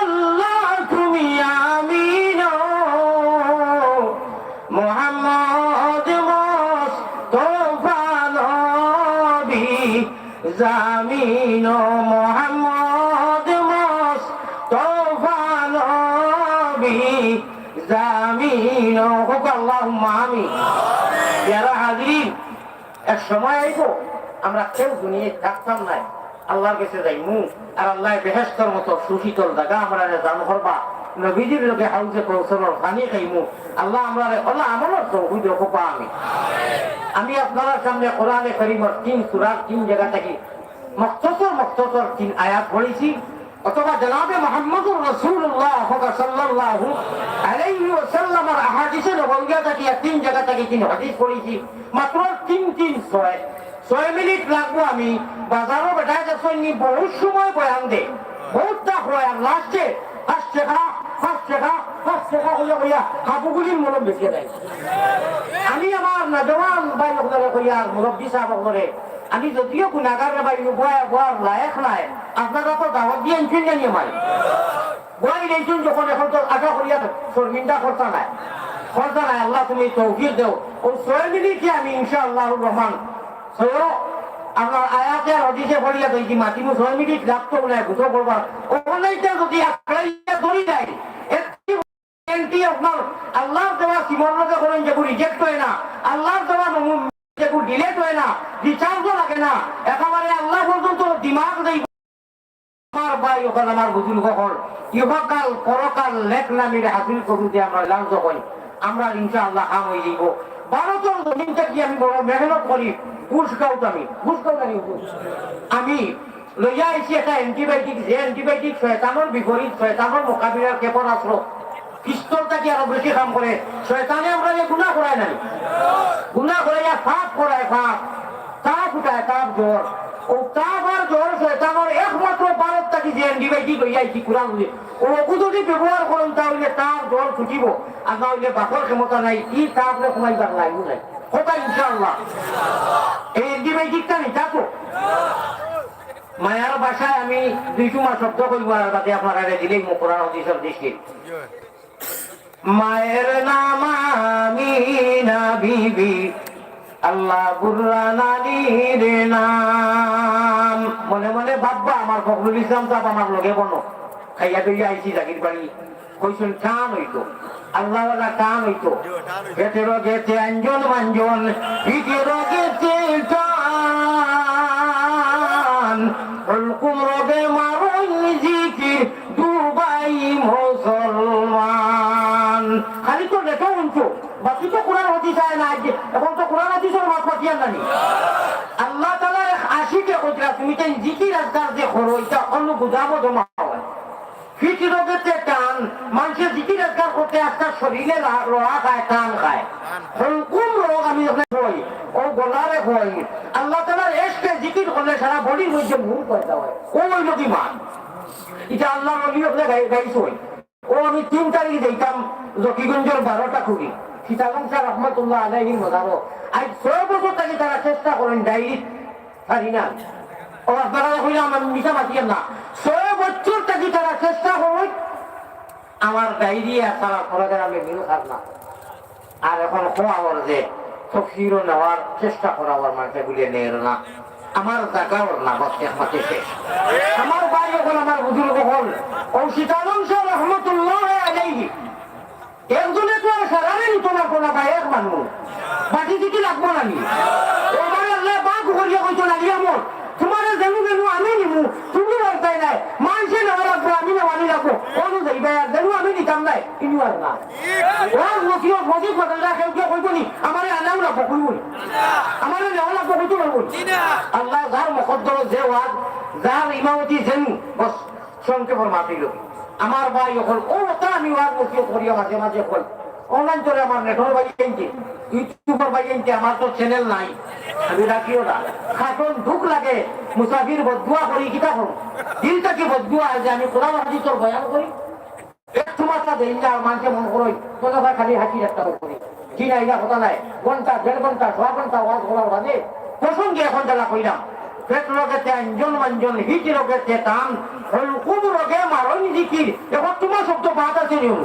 Speaker 1: আল্লাহ তুমি আমিন মুহাম্মদ মুস্তাফা নবী জামিন মুহাম্মদ মুস্তাফা নবী জামিন হোক আল্লাহুম্মা আমিন যারা হাজির এক সময় আইবো আমরা কেউ দুনিয়ায় থাকতাম নাই আল্লাহর কাছে যাইমু আর আল্লাহ বেহেশতের মতো সুশীতল জায়গা আমরা জান করবা নবীজির লোকে হাউজে কৌশলের পানি খাইমু আল্লাহ আমরা আল্লাহ আমারও তৌহিদ রকবা আমি আপনার সামনে কোরআনে কারীমের 3 সূরার 3 জায়গা থেকে মুখতসর 3 আয়াত পড়েছি অথবা জনাবে মুহাম্মদুর রাসূলুল্লাহ সাল্লাল্লাহু আলাইহি ওয়াসাল্লামের আহাদিসে নবওয়িয়া থেকে 3 জায়গা থেকে 3 হাদিস পড়েছি মাত্র 6 মিনিট লাগবো আমি বাজারও বেটা যাচ্ছি বহুত সময় বয়ান দে বহুত টাকা হয় আর লাস্টে 5 টাকা হইয়া হাবুগুলির মূল্য বেশি দেয় আমি আমার নজওয়ান ভাই লোকদের কইয়া মুরব্বী সাহেব করে আমি যদিও গুনাহগার ভাই বয়ার লায়ক নাই আপনারা তো দাওয়াত দিয়ে আনছেন জানি আমার বয়াই দিয়েছেন যখন এখন তো আশা করিয়া শর্মিন্দা করতা নাই আল্লাহ তুমি তৌফিক দেও ও 6 মিনিটে আমি ইনশাআল্লাহুর রহমান আমার আয়াতের হাদিসে পড়িয়া দইছি মাতিমু 6 মিনিট লাগতো না গুছো করবা ওখানেইটা যদি আকলাইয়া ধরি যায় একটি আপনার আল্লাহর দেওয়া সীমানাতে করেন যে রিজেক্ট হয় না আল্লাহর দেওয়া যেগুলো ডিলেট হয় না রিচার্জও লাগে না একেবারে আল্লাহ পর্যন্ত দিমাগ দেই আমার ভাই ওখানে আমার বুঝুল কখন ইহকাল পরকাল লেখ নামিরে হাসিল করুন যে আমরা লাঞ্চ করি আমরা ইনশাআল্লাহ কাম হয়ে যাইব ভারতের জমিনটা কি আমি বড় মেহনত করি ঘুষ খাও আমি লইয়া আইছি একটা অ্যান্টিবায়োটিক যে অ্যান্টিবায়োটিক শয়তানের বিপরীত শয়তানের মোকাবিলার কেপন আসলো পিস্তলটা কি আরো বেশি কাম করে শয়তানে আমরা গুনাহ করায় নাই গুনাহ করাইয়া পাপ করায় তাপ উঠায় তাপ জ্বর ও তাপ আর জ্বর শয়তানের একমাত্র ভারত থাকি যে অ্যান্টিবায়োটিক লইয়া আইছি কোরআন ও যদি ব্যবহার করুন তাহলে তাপ জ্বর ছুটিব আর না হইলে বাপর ক্ষমতা নাই ই তাপ কমাইবার লাগু নাই কথা ইনশাআল্লাহ এই অ্যান্টিবায়োটিকটা নিতা তো মায়ার ভাষায় আমি 2 মাস শব্দ কইব আর বাদে আপনারা দিলেই কোরআন হাদিসের দৃষ্টি মায়ের নাম আমিনা বিবি আল্লাহ বুররান আলীর নাম মনে মনে ভাববা আমার ফখরুল ইসলাম সাহেব আমার লগে বনো খাইয়া দইয়া আইছি জাগির বাড়ি কইছেন টান হইতো আল্লাহওয়ালা টান হইতো গেতেরও গেতে আঞ্জন মাঞ্জন পিঠেরও গেতে টান হুকুম রবে মারুন জিকির দুবাই মুসলমান খালি তো লেখা উনছো বাকি তো কোরআন হাদিস আয় না এখন তো কোরআন হাদিসের মাত পাঠিয়ে জানি আল্লাহ তাআলা 80 কে কইরা তুমি তেন জিকির আজকার যে করো এটা অন্য গুদামও জমা হয় ফিটি রোগেতে টান মানুষের জিকির আজকার করতে আজকাল শরীরে রোয়া খায় টান খায় হুকুম রোগ আমি যখন হই ও গলারে হই আল্লাহ তাআলার এসকে জিকির করলে সারা বডির মধ্যে মুভ করতে হয় ও হইল কি মান এটা আল্লাহ নবী আপনি গাইছ ও আমি 3 তারিখ যাইতাম জকিগঞ্জের 12টা খুবই সীতাগঞ্জ স্যার রহমতুল্লাহ আলাইহির মজারও আজ 6 বছর থেকে তারা চেষ্টা করেন ডাইরি পারি না ও আপনারা হইলে আমার মিশা মাতিয়েন না 6 বছর থেকে তারা চেষ্টা করেন আমার ডায়রিয়া সারা খোরাকের আমি মিল খাব না। আর এখন খোয়াবার যে তফসিরও নেওয়ার চেষ্টা করাবার মানুষে গুলিয়ে নেই না, আমার জায়গাও না, বস একমাত্র শেষ। আমার ভাই এখন আমার বুজুর্গ হল ঔষিতানম শাহ রহমতুল্লাহ আলাইহি একজনে তো আর সারারে নিত না কোনা ভাই, এক মানুষ বাকি দিকে লাগবো না নি এবারে আল্লাহ বাঘ করিয়া কইতো লাগি আমার তোমার জানু জানু আমি নিমু, তুমি রাখতাই নাই মানুষে নেওয়া লাগবো, আমি নেওয়ানি লাগবো অনুযায়ী ভাই জানু আমি নিতাম নাই ইনু আর না ওর নকিও মজি বদলরা কেউ কেউ কইব নি আমারে আনাও লাগবো কইব নি আমারে নেওয়া লাগবো কইতো লাগবো আল্লাহ যার মুকদ্দর যে ওয়াজ যার ইমামতি জানু বস সংক্ষেপের মাফি লোক আমার ভাই এখন ও তা আমি ওয়াজ নকিও করিয়া মাঝে মাঝে কই অনলাইন চলে আমার নেটওয়ার্ক বাই কিনছি ইউটিউবার বাই কিনছি, আমার তো চ্যানেল নাই আমি রাখিও না। খাটন দুঃখ লাগে মুসাফির বদুয়া করি কিতা করো দিলটাকে বদুয়া যে আমি কোরআন হাদিসের বয়ান করি একটু মাত্রা দেই না মানুষে মন করই তোলা ভাই খালি হাসি একটা করি কি না এটা কথা নাই ঘন্টা 1.5 ঘন্টা 6 ঘন্টা ওয়াজ করার বাদে প্রসঙ্গে এখন যারা কইলাম পেট রোগেতে অঞ্জন মঞ্জন হিট রোগেতে টান হলকুম রোগে মারণি জিকির এখন তোমার শব্দ বাদ আছে নিয়ম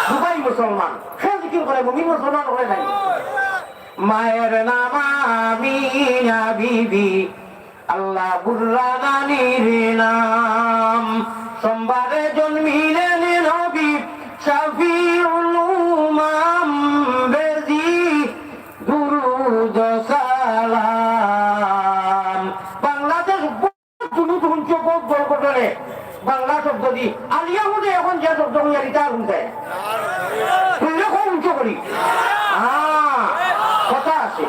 Speaker 1: দুবাই মুসলমান সে জিকির করে মুমিন মুসলমান করে নাই মায়ের নাম আমিনা বিবি আল্লাহ বুর্রা নানির নাম সোমবারে জন্মিলেন নবী শাফিউল উমাম বেজি দুরুদ সালাম বাংলাদেশ তুমি তখন চোখ গড়ে বাংলা শব্দ দি আলিয়া মধ্যে এখন যে শব্দ হইয়া রিতা শুনতে শুনলে খুব উঁচু করি কথা আছে।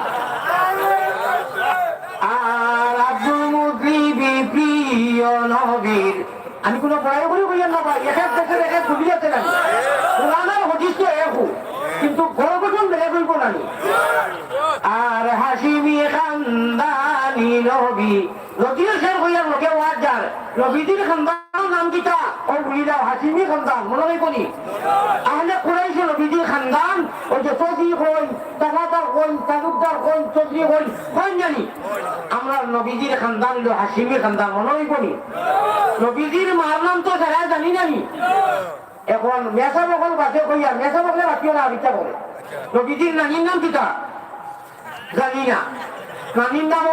Speaker 1: আর আব্দুল মুতলিবি প্রিয় নবীর আমি কোনো বড় করে কইয়া না ভাই এক এক দেশের এক এক ছবি আছে না পুরানার হদিস তো একু কিন্তু বড় গঠন বেড়ে কইব না। আর হাসিমি খানদানি নবী নদীর শের কইয়ার লোকে ওয়াজ যার নবীদের খানদান নাম কিতা ও ভুলি যাও হাসিমি খানদান মনে হয় কোনি আহলে কুরাইশ নবীদের খানদান ওই যে চৌধুরী কই দাদাদার কই তালুকদার কই চৌধুরী কই কই জানি আমরা নবীদের খানদান হলো হাসিমি খানদান মনে হয় কোনি নবীদের মার নাম তো যারা জানি জানি এখন মেসা বকল বাদে কইয়া মেসা বকলে বাতিও না বিচার করে নবীদের নানির নাম কিতা জানি না নানির নাম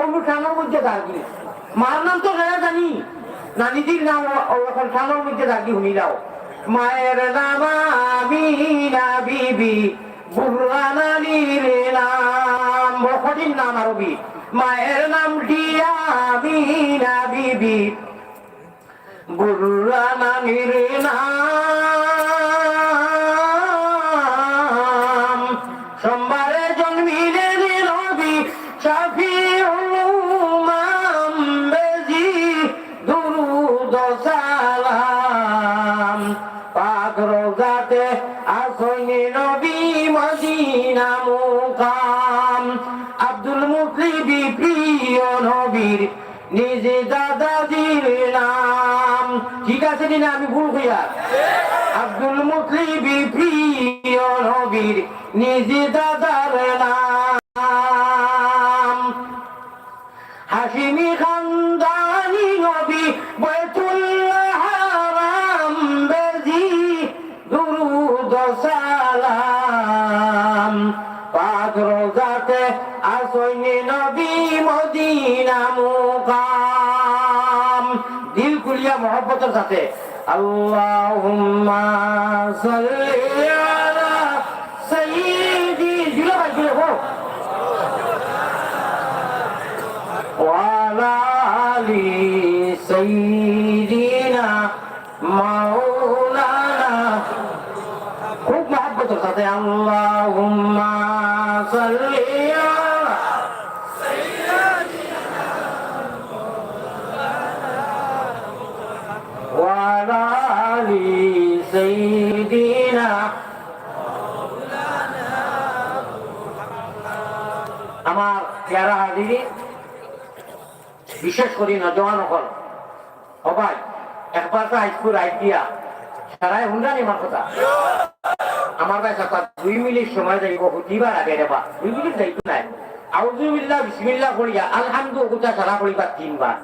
Speaker 1: অনুষ্ঠানের মধ্যে দাঁড়িয়ে মার নাম তো যারা জানি নানিদির নাম এখন খানোর মধ্যে দাঁড়িয়ে শুনি যাও মায়ের নাম আমিনা বিবি বুর্রা নানির নাম বড়দিন নাম আরবি মায়ের নাম দিয়া আমিনা বিবি বুর্রা নানির নাম সোমবারে জন্মিলেন নবী শাফিউল উমাম বেজি দুরুদ সালাম পাক রোজাতে আসনি নবী মদিনা মুকাম আব্দুল মুতলিবি প্রিয় নবীর নিজে দাদাজির নাম ঠিক আছে না আমি ভুল কইয়া আব্দুল মুতলিবি প্রিয় নবীর নিজে দাদার নাম হাসিমি খানদানি নবী বাইতুল হারাম বেজি দুরুদ সালাম পাক রোজাতে আসনি নবী মদিনা মুকাম দিল কুলিয়া মোহব্বতের সাথে আল্লাহুম্মা সাল্লি আলা সাইয়্যিদি দিল ভাই দিল হো ওয়া আলা আলি সাইয়্যিদিনা মাওলানা খুব মোহব্বতের সাথে আল্লাহুম্মা সাল্লি আলা وعلى آل سيدنا আমার প্যারা হাজিরি বিশেষ করে নজওয়ান হল ও ভাই একবার তো হাইস্কুল আইডিয়া সারাই হুন্ডানি আমার কথা আমার কাছে 2 মিনিট সময় যাইব হুতিবার আগে রেবা 2 মিনিট যাইতো নাই আউযুবিল্লাহ বিসমিল্লাহ করিয়া আলহামদুলিল্লাহ সারা করিবা 3 বার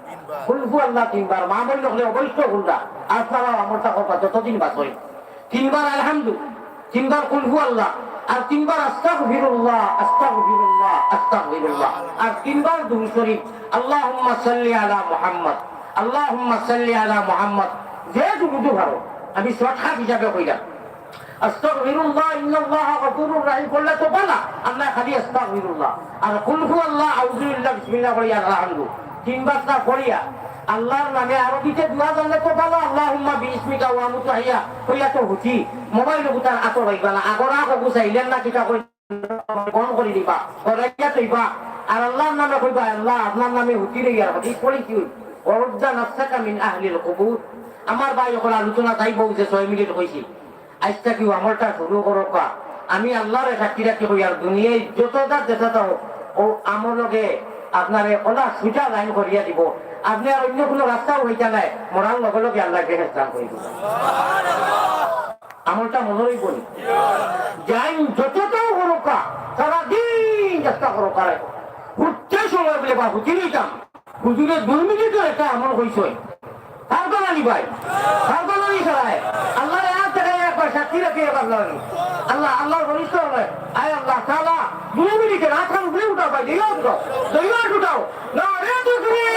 Speaker 1: কুলহু আল্লাহ 3 বার মা বল নখলে অবশ্য হুন্ডা আর সারা আমার তা কথা যতদিন বাঁচই তিনবার আলহামদু, তিনবার কুল হু আল্লাহ, আর তিনবার আস্তাগফিরুল্লাহ আস্তাগফিরুল্লাহ আস্তাগফিরুল্লাহ, আর তিনবার দুরূদ শরীফ আল্লাহুম্মা সাল্লি আলা মুহাম্মদ আল্লাহুম্মা সাল্লি আলা মুহাম্মদ। যে দুরূদ ভালো আমি শর্টকাট হিসাবে কইলাম। আস্তাগফিরুল্লাহ ইন্নাল্লাহা গফুরুর রহিম বললে তো বলা আল্লাহ খালি আস্তাগফিরুল্লাহ, আর কুল হু আল্লাহ আউযু বিল্লাহ বিসমিল্লাহ বলিয়া আলহামদু তিনবার তা পড়িয়া আল্লাহর নামে আরবিতে দোয়া জানলে তো বলো আল্লাহুম্মা বিইসমিকা ওয়া মুতাহিয়া কইয়া তো হুতি মোবাইল গুতার আতর হইবা না, আগরা কবু চাইলেন না কিটা কই কোন করি দিবা করাইয়া তইবা, আর আল্লাহর নামে কইবা আল্লাহ আপনার নামে হুতি রইয়া হাদিস পড়ি কি ওরদা নাফসাকা মিন আহলিল কুবুর। আমার ভাই যখন আলোচনা চাইব যে 6 মিনিট কইছি, আজটা কি আমলটা শুরু করো কা আমি আল্লাহর সাক্ষী রাখি কই, আর দুনিয়ায় যতটা যেটা ও আমলকে আপনারে ওলা সুজা লাইন করিয়া দিব, আপনি আর অন্য কোনো রাস্তাও হইতা নাই, মরার লগে লগে আল্লাহকে হেস্তান করে দিব। আমলটা মনে হইব যাই যতটাও করোকা সারাদিন চেষ্টা করো কারে ঘুরতে সময় বলে বা হুতি নিতাম হুজুরের 2 মিনিটের একটা আমল হইছে তার বানানি ভাই তার বানানি ছাড়ায় আল্লাহ এক জায়গায় একবার সাক্ষী রাখি আল্লাহ আল্লাহ আল্লাহর ঘনিষ্ঠ হবে। আয় আল্লাহ তাআলা 2 মিনিটে রাত খান উঠে উঠাও ভাই দিও উঠাও দইয়া উঠাও না রে তাকবীর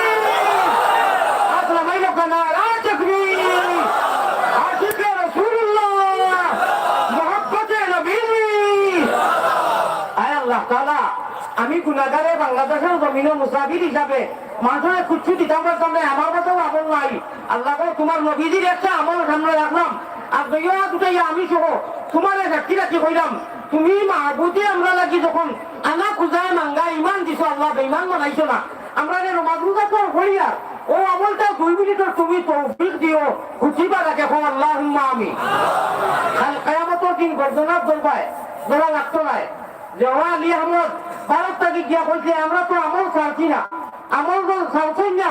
Speaker 1: আসলা মাই লোক না রে তাকবীর আশিকে রাসূলুল্লাহ মুহাব্বতে নবী। আয় আল্লাহ তাআলা আমি গুনাহগারে বাংলাদেশের জমিনে মুসাফির হিসাবে মানুষের কুচ্ছু দিতাম সামনে আমার কাছেও আমল নাই, আল্লাহ তোমার নবীজির একটা আমল সামনে রাখলাম, আর দইয়া দুটাইয়া আমি সহ তোমার সাক্ষী রাখি কইলাম তুমি মাহবুদে আমরা লাগি যখন আনা খুঁজায় মাঙ্গা ইমান দিছো আল্লাহ বেঈমান বানাইছো না, আমরা রমাজুদা তো করিয়া ও আমলটা 2 মিনিটের তুমি তৌফিক দিও খুঁজিবা রাখে এখন আল্লাহুম্মা আমিন। কাল কিয়ামতের দিন গর্দনাত ধরবায় ধরা লাগতো নাই যেওয়া আলী আহমদ ভারত থেকে গিয়া কইছে আমরা তো আমল ছাড়ছি না, আমল তো ছাড়ছেন না,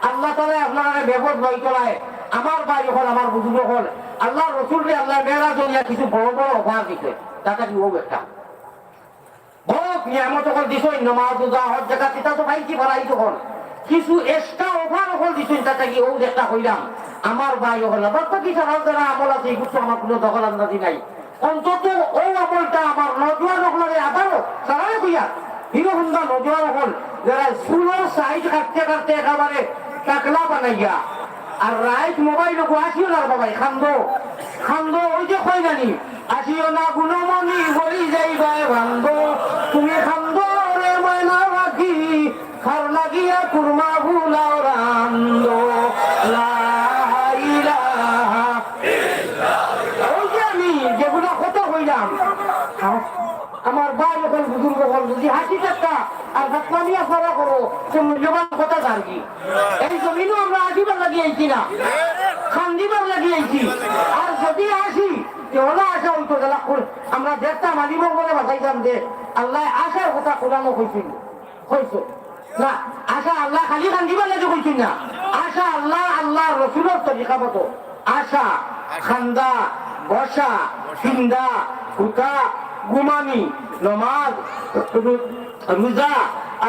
Speaker 1: আল্লাহ তাআলা আপনারা বেবদ লই চলায় আমার ভাই হল আমার বুজুর্গ হল আল্লাহ রসুলকে আল্লাহ মেরাজ হইয়া কিছু বড় বড় অফার দিছে, তাটা কি ও একটা বহুত নিয়ামত হল দিছ নামাজ রোজা হজ জাকাত এটা তো পাইছি ভরাই তখন কিছু এক্সট্রা অফার হল দিছ, তাটা কি ও একটা কইলাম আমার ভাই হল বাদ বাকি সারা যারা আমল আছে এই কিছু আমার কোনো দখল আন্দাজি নাই, অন্তত ওই আমলটা আমার নজওয়ান হলে আবারও সারাই কইয়া হিরো হুন্ডা নজওয়ান হল যারা সুলোর সাইজ কাটতে কাটতে একেবারে টাকলা বানাইয়া আর রাইট মোবাইল আসিও না বাবাই খান্দো খান্দো ওই যে কই জানি আসিও না গুণমণি হই যাইবাই ভাঙ্গো তুমি খান্দো রে ময়না রাখি খার লাগিয়া কুরমা ভুলাও রান্দো লা ইলাহা ইল্লাল্লাহ। ওই যে আমি যেগুলো কথা কইলাম আমার ভাই এখন বুজুর্গ হল যদি হাসি টাকা আর বাতমানিয়া করা করো তো মূল্যবান কথা জানি এই জমিনও আমরা আসিবার লাগিয়েছি না খান্দিবার লাগিয়েছি, আর যদি আসি ওলা আসা হইতো আমরা দেখতাম আলিম বলে বাঁচাইতাম যে আল্লাহ আশার কথা কোরআনও কইছিল কইছো না, আশা আল্লাহ খালি খান্দিবার লাগে কইছিল না, আশা আল্লাহ আল্লাহ রসুলের তরিকা মতো আশা খান্দা বসা চিন্দা হুতা গুমানি নমাজ রোজা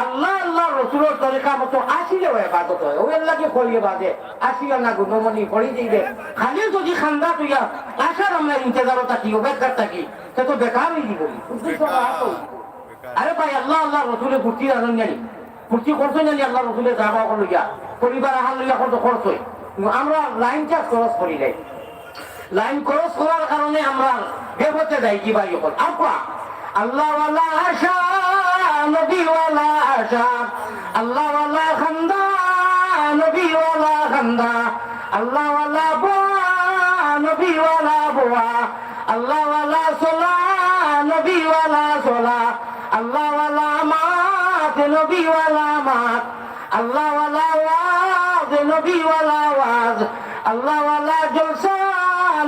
Speaker 1: আল্লাহ আল্লাহ রসুলের তরিকা মতো আসিলে ইবাদত হয়, ওই আল্লাহকে কইয়ে বাদে আসিয়া না গুণমণি পড়ি দিবে খালি যদি খান্দা তুইয়া আশার আমরা ইন্তজার থাকি অপেক্ষা থাকি সে তো বেকার হয়ে দিব। আরে ভাই আল্লাহ আল্লাহ রসুলের ফুর্তি আনন্দ জানি ফুর্তি করছো জানি আল্লাহ রসুলের যাওয়া লইয়া পরিবার আহার লইয়া কত খরচ হয়, আমরা লাইনটা খরচ করি নাই, লাইন ক্রস করার কারণে আমরা বেপথে যাই কি ভাই হল আপা আল্লাহ ওয়ালা আশা নবী ওয়ালা আশা আল্লাহ ওয়ালা খান্দা নবী ওয়ালা খান্দা আল্লাহ ওয়ালা বোয়া নবী ওয়ালা বোয়া আল্লাহ ওয়ালা সোলা নবী ওয়ালা সোলা আল্লাহ ওয়ালা মাত নবী ওয়ালা মাত আল্লাহ ওয়ালা ওয়াজ নবী ওয়ালা ওয়াজ আল্লাহ ওয়ালা জলসা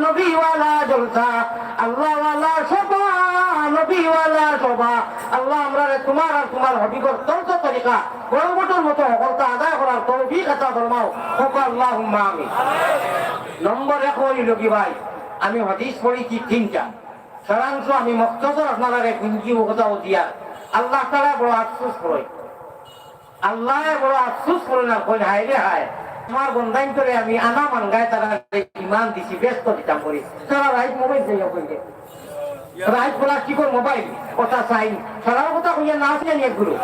Speaker 1: নবী ওয়ালা জলসা আল্লাহ ওয়ালা সভা নবী ওয়ালা সভা। আল্লাহ আমরা তোমার আর তোমার হবিবর তন্ত তরিকা গরমটার মতো সকলটা আদায় করার তৌফিক আতা ফরমাও আল্লাহুম্মা আমিন। নম্বর 1 হইল কি ভাই আমি হাদিস পড়েছি 3টা সারাংশ আমি মুক্তসর আপনারা গুঞ্জি কথাও দিয়া আল্লাহ তাআলা বড় আফসোস করে আল্লাহ বড় আফসোস করে না কই হায় রে হায় আমার বন্ধাইন করে আমি আনা মানগায় তারা ইমান দিছি ব্যস্ত দিতাম করি তারা রাইট মোবাইল যাইয়া কইলে রাইট প্লাস্টিকের মোবাইল কথা চাই সারার কথা কইয়া না আসলে নিয়ে গুরু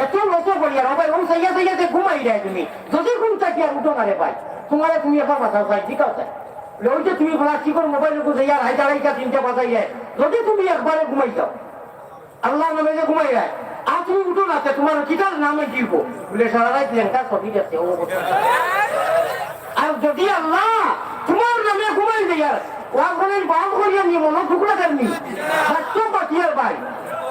Speaker 1: এত লস করিয়া মোবাইল ও সাইয়া সাইয়া যে ঘুমাই যায় তুমি যদি ঘুম থাকি আর উঠো না রে ভাই তোমারে তুমি একবার মাথা চাই ঠিক আছে ওই যে তুমি প্লাস্টিকের মোবাইল যাইয়া রাইট আড়াইটা তিনটা বাজাই যায় যদি তুমি একবারে ঘুমাই যাও আল্লাহ নামে যে ঘুমাই যায় আর তুমি উঠো না তোমার কিটার নামে দিব বলে সারা রাত লেঙ্কা সবই যাচ্ছে ও আর যদি আল্লাহ তোমার নামে ঘুমাই যাইয়ার ওয়াগনের বাম করিয়া নিয়ে মনো টুকরা দেননি স্বাস্থ্য পাঠিয়ার ভাই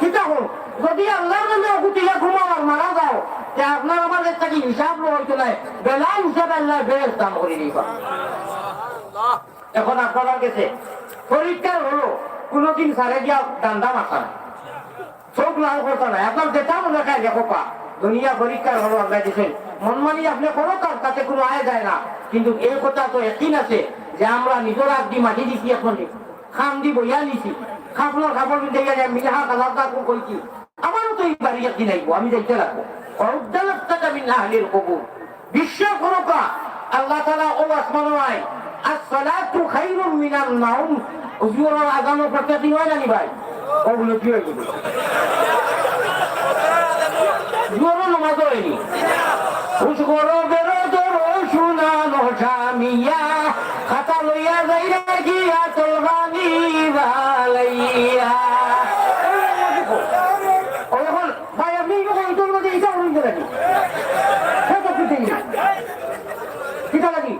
Speaker 1: কিটা হোক যদি আল্লাহর নামে অকুটিয়া ঘুমাও আর মারা যাও যে আপনার আমাদের থেকে হিসাব হইতো নাই বেলা হিসাব আল্লাহ বেশ দাম করে দিবা এখন আপনার কাছে পরীক্ষার হলো কোনোদিন সারে গিয়া ডান্ডা মাথা না চোখ লাল করতে নাই আপনার যেটা মনে খায় দেখো পা দুনিয়া পরীক্ষার হলো আল্লাহ দিচ্ছেন মন মানি আপনি করো তাতে কোনো আয় যায় না কিন্তু এই কথা তো একদিন আছে যে আমরা নিজের আগদি মাটি দিছি এখন খাম দি বইয়া নিছি খাবলার খাবার দেখে যায় মিলাহা কালার কাকু কইছি আমারও তো এই বাড়ি একদিন আইবো আমি যাইতে লাগবো অর্ধালকটা মিনা হালির কবুল বিশ্ব করোকা আল্লাহ তাআলা ও আসমান আয় as-salatu khairun minan nawm উজুরের আযানও প্রতিদিন হয় না নি ভাই ওগুলো কি হইছে জোরো নামাজ হয়নি উজুরো বেরো দরো শুনানো জামিয়া খাতা লইয়া যাইরা গিয়া তলবানি বালাইয়া ওখন ভাই আপনি কি কোন তোর মধ্যে এটা হইছে নাকি কত কিছু কিটা লাগি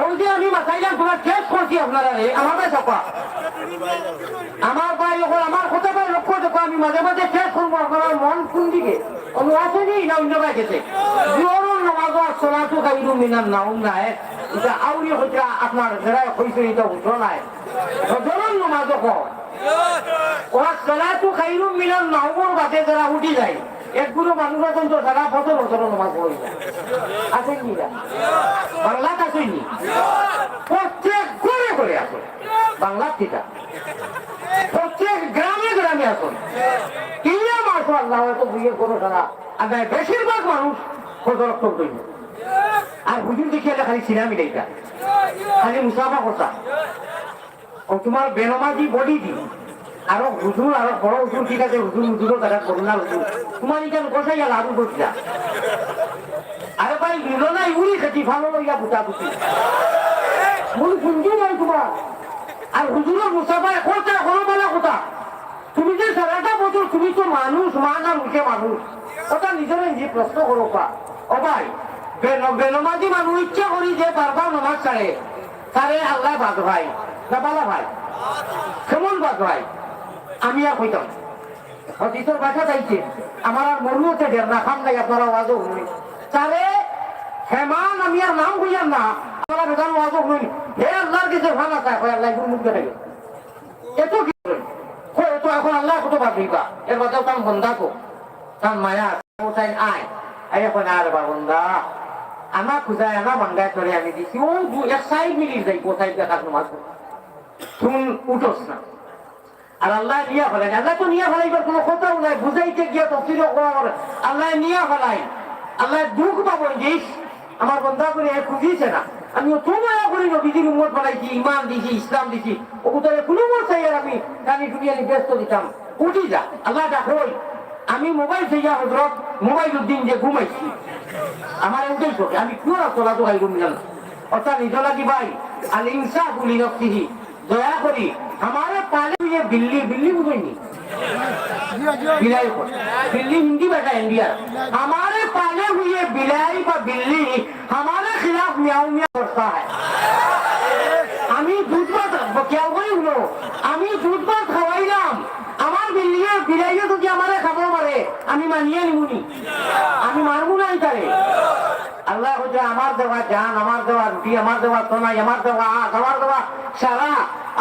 Speaker 1: ওই যে আমি মাথাইলাম তোমার শেষ করছি আপনারা আমার ভাই চাপা আমার ভাই যখন আমার কথা ভাই লক্ষ্য দেখো আমি মাঝে মাঝে শেষ করবো আপনার মন কোন দিকে আমি আসেনি না অন্য ভাই গেছে জোরন নামাজ সলাতু খাইরু মিনান নাওম নাই এটা আউরি হইছে আপনার যারা কইছে এটা বুঝো নাই জোরন নামাজ কো ওয়া সলাতু খাইরু মিনান নাওমের বাদে যারা উঠি যায় একগুলো মানুষ এখন তো সারা বছর বছর নামাজ পড়ে যায় আসেননি না বাংলা আসেননি প্রত্যেক ঘরে ঘরে আসুন বাংলা ঠিক প্রত্যেক গ্রামে গ্রামে আসুন কিনা মাস আল্লাহ হয়তো বুঝিয়ে কোনো সারা আর বেশিরভাগ মানুষ খোঁজরক্ষণ করি আর হুজুর দেখিয়ে খালি সিনামি এইটা খালি মুসাফা কথা ও তোমার বেনমাজি বডি দি আরো হুজুর আরো বড় হুজুর ঠিক আছে হুজুর হুজুরও তারা করুণার হুজুর তোমার এখানে কষাইয়া লাগু করছিলা আরে ভাই মিলো নাই উড়ি খেটি ভালো লইয়া বুঝা বুঝি মূল পুঞ্জি নাই তোমার আর হুজুরের মুসাফায় কোথা কোনো বেলা কোথা তুমি যে সারাটা বছর তুমি তো মানুষ মান আর মুখে মানুষ ওটা নিজের নিজে প্রশ্ন করো পা ও ভাই বেনমাজি মানুষ ইচ্ছা করি যে বারবার নমাজ ছাড়ে তারে আল্লাহ বাদ ভাই না বালা ভাই কেমন বাদ ভাই আমি আর কইতাম হতিসর বাসা চাইছে আমার আর মরুতে ঢের না খাম নাই আপনারা ওয়াজও শুনি তারে হেমান আমি আর নাম কইয়ার না আপনারা বেদান ওয়াজও শুনি হে আল্লাহর কাছে ভালো আছে আল্লাহ মুখ দেখে এত কি তো এখন আল্লাহ কত বাদ দিবা এর বাদেও কাম বন্ধা কো কাম মায়া কোথায় আয় আয় এখন আর বা বন্ধা আমার খুঁজায় আমার মন্দায় করে আমি দিছি ও এক সাইড মিলিয়ে যাই কোথায় দেখা নামাজ তুমি উঠোস না আর আল্লাহ নিয়া ফেলাই আল্লাহ তো নিয়া ফেলাইবার কোনো কথাও নাই বুঝাইতে গিয়া তফসিরও করা করে আল্লাহ নিয়া ফেলাই আল্লাহ দুঃখ পাবো জিস আমার বন্ধা করে খুঁজিছে না আমি তোমায় করি নবীজির উম্মত বানাইছি ইমান দিছি ইসলাম দিছি ও কোথায় কোনো মত চাই আর আমি কানি টুনিয়ালি ব্যস্ত দিতাম উঠি যা আল্লাহ ডাকই আমি মোবাইল চাইয়া হজরত মোবাইল উদ্দিন যে ঘুমাইছি আমার উঠেই চোখে আমি কিয় রাস্তা তো খাই ঘুমিলাম অর্থাৎ নিজলা কি ভাই আল ইনসা গুলি নফসিহি দয়া করি हमारे पाले ये बिल्ली बिल्ली बुझेंगी बिलाई को बिल्ली हिंदी बैठा इंडिया हमारे पाले हुए बिलाई का बिल्ली हमारे खिलाफ म्याऊ म्याऊ करता है আমি দুধ ভাত क्या করি হলো আমি দুধ ভাত খাওয়াইলাম আমার বিল্লিয়ে বিলাইয়ে যদি আমারে খাবো মারে আমি মানিয়ে নিবুনি আমি মারবো না তারে আল্লাহ হচ্ছে আমার দেওয়া জান আমার দেওয়া রুটি আমার দেওয়া সোনাই আমার দেওয়া আখ আমার দেওয়া সারা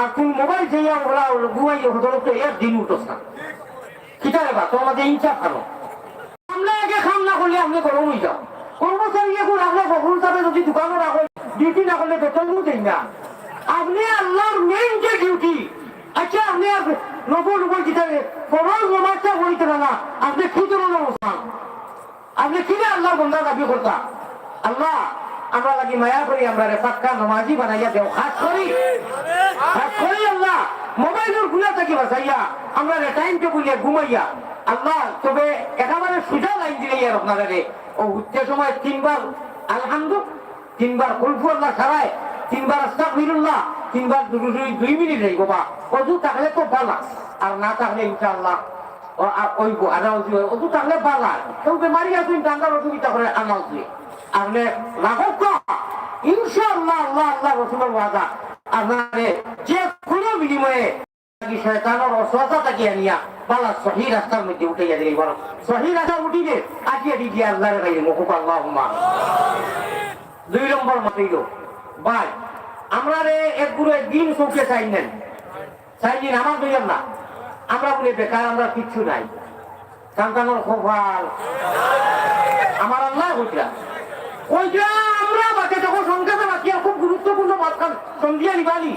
Speaker 1: আর তুমি মোবাইল চাইয়া ওরা ঘুমাই হতো তো এর দিন উঠোস না কিটা রে বা তোমাদের ইনসাফ খানো আমরা আগে খাম না করলে আপনি গরম হয়ে যাও কর্মচারী এখন আপনার কখন সাথে যদি দোকানও রাখো ডিউটি না করলে বেতনও দেন না আপনি আল্লাহর মেইন যে ডিউটি আচ্ছা আপনি নবল উপর কিতাবে ফরজ নামাজটা পড়িতে না আপনি কি ধরনের অবস্থান
Speaker 2: আপনি কিনে আল্লাহর বন্ধা দাবি করতা? আল্লাহ আমরা লাগি মায়া করি, আমরা পাক্কা নমাজি বানাইয়া দেও। খাস করি আল্লাহ মোবাইলের গুলা থাকি বাঁচাইয়া আমরা টাইমকে বলিয়া ঘুমাইয়া আল্লাহ। তবে একেবারে সুজা লাইন দিলে আর আপনারা ও উঠতে সময় 3 বার আলহামদুলিল্লাহ, 3 বার কুলফু আল্লাহ সারায়, 3 বার আস্তাগফিরুল্লাহ, 3 বার 2 মিনিট যাইব বা অজু থাকলে তো বালা, আর না থাকলে ইনশাআল্লাহ ওই অজু থাকলে বালা। কেউ বেমারি আসুন টাঙ্গার অসুবিধা করে আনাল দিয়ে আপনি লাভক ইনশাআল্লাহ। আল্লাহ আল্লাহ রসুলের ওয়াদা আপনারে যে কোনো বিনিময়ে শয়তানের অসহতা তাকে আনিয়া বালা সহি রাস্তার মধ্যে উঠাইয়া দিলে বড় সহি রাস্তা উঠিলে আজিয়া দিয়ে আল্লাহর গাইলে মুখ আল্লাহুম্মা। 2 নম্বর মাতিল ভাই আমরা রে একগুলো দিন চৌকে চাইলেন চাইলেন আমার দুইজন না, আমরা বলে বেকার, আমরা কিচ্ছু নাই, সন্তানের খোফাল আমার আল্লাহ হইয়া ওইটা আমরা বাকি যখন সংখ্যাতে বাকি খুব গুরুত্বপূর্ণ মাঝখান সন্ধিয়া নিবালি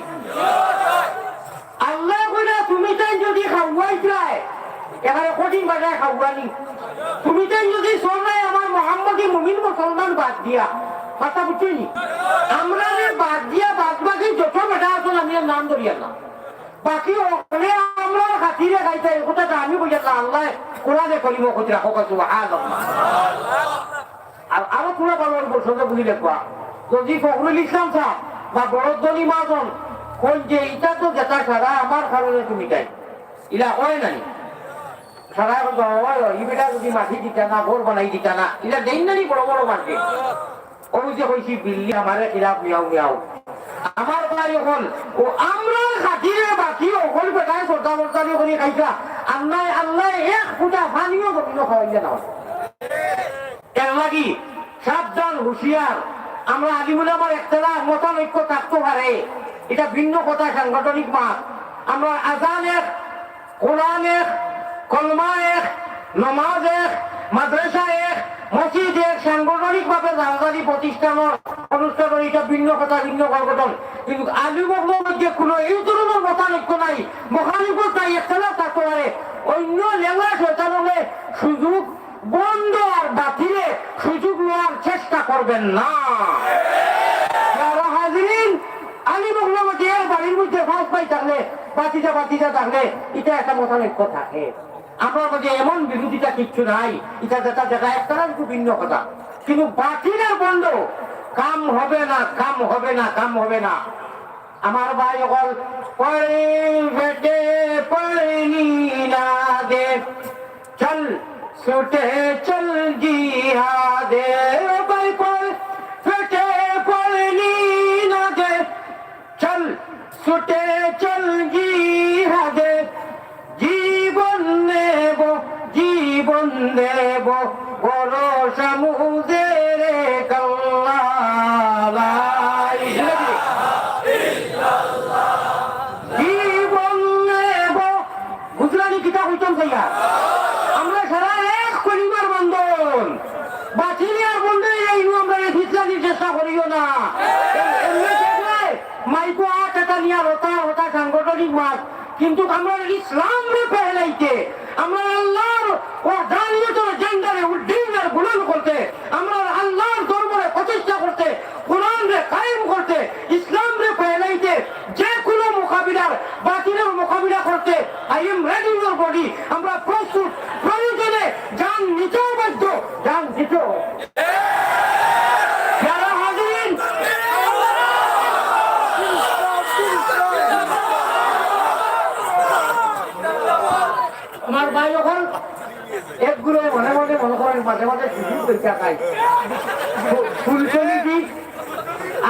Speaker 2: আল্লাহ কইরা তুমি তাই যদি খাওয়াই যায় এখানে কঠিন বাজায় খাওয়ানি, তুমি তাই যদি সবাই আমার মোহাম্মদী মুমিন মুসলমান বাদ দিয়া কথা বুঝছি আমরা বাদ দিয়া বাদ বাকি যত বেটা আসুন আমি নাম ধরিয়া না বাকি ওখানে আমরা খাতিরে খাইতে কথাটা আমি বুঝলাম আল্লাহ কোরআনে করিম ক্ষতি রাখো কাছু আর আরো পুরো পালন বসন্ত বুঝি দেখবা যদি ফখরুল ইসলাম সাহেব বা বড়দলি মাজন কোন যে এটা তো যেটা সারা আমার কারণে তুমি তাই ইলা হয় নাই সারা ইবেটা যদি মাটি দিতা না ঘর বানাই দিতা না ইলা দেন নানি বড় বড় মাটি ওই যে কইছি বিল্লি আমারে খিলাফ মিয়াও মিয়াও আমার ভাই এখন ও আমরা খাতিরে বাকি ওগল বেটায় সরদা বর্দানি করে খাইছা আল্লাহ আল্লাহ এক ফুটা পানিও জমিন খাওয়াইয়া না এর লাগি সাবধান হুঁশিয়ার। আমরা আলিমুল আমার একটা মতানৈক্য থাকতে পারে, এটা ভিন্ন কথা, সাংগঠনিক মাস। আমরা আজান এক, কোরআন এক, কলমা এক, নমাজ এক, মাদ্রাসা এক, মসজিদ এক, সাংগঠনিক ভাবে রাজধানী প্রতিষ্ঠানের অনুষ্ঠানের এটা ভিন্ন কথা, ভিন্ন সংগঠন। কিন্তু আলিমুলের মধ্যে কোনো এই ধরনের মতানৈক্য নাই, মহানিকর তাই একটা থাকতে পারে। অন্য লেলা শয়তানলে সুযোগ বন্ধ আর বাতিলে সুযোগ নেওয়ার চেষ্টা করবেন না। বাড়ির মধ্যে ফাঁস পাই থাকলে বাতিজা থাকলে এটা একটা মতানৈক্য থাকে। আমার মধ্যে এমন বিরোধিতা কিচ্ছু নাই, এটা যেটা দেখা একটা একটু ভিন্ন কথা। কিন্তু বাতিলের বন্ধ কাম হবে না, কাম হবে না, কাম হবে না। আমার ভাই অকল পেটে পড়নি না দে চল ছুটে চল জিহাদে ভাই পড় পেটে পড়নি না দে চল ছুটে চল জিহাদে জীবন দেব বড় সমুদ্রের কল্লায় জীবন নেব গুজরানি কিতাব হইতাম ভাইয়া আমরা সারা এক পরিবার বন্ধন বাছিলিয়ার বন্ধন এই আমরা ফিসলানির চেষ্টা করিও না মাইকো টাকা নিয়ে হতা সাংগঠনিক মাস। কিন্তু আমরা ইসলাম রে ফেলাইতে আমরা আল্লাহর ও দাঁড়িয়ে জেন্ডারে উদ্দিনের গুণন করতে, আমরা আল্লাহর দরবারে প্রতিষ্ঠা করতে, কোরআন রে কায়েম করতে, ইসলাম রে ফেলাইতে যে কোনো মোকাবিলার বাতিলের মোকাবিলা করতে I am ready your body, আমরা প্রস্তুত, প্রয়োজনে জান নিতেও বাধ্য, জান দিতেও। আমার ভাই যখন একগুলো মনে মনে মনে করেন মাঝে মাঝে সুযোগ পরীক্ষা খাই ফুলচলি দি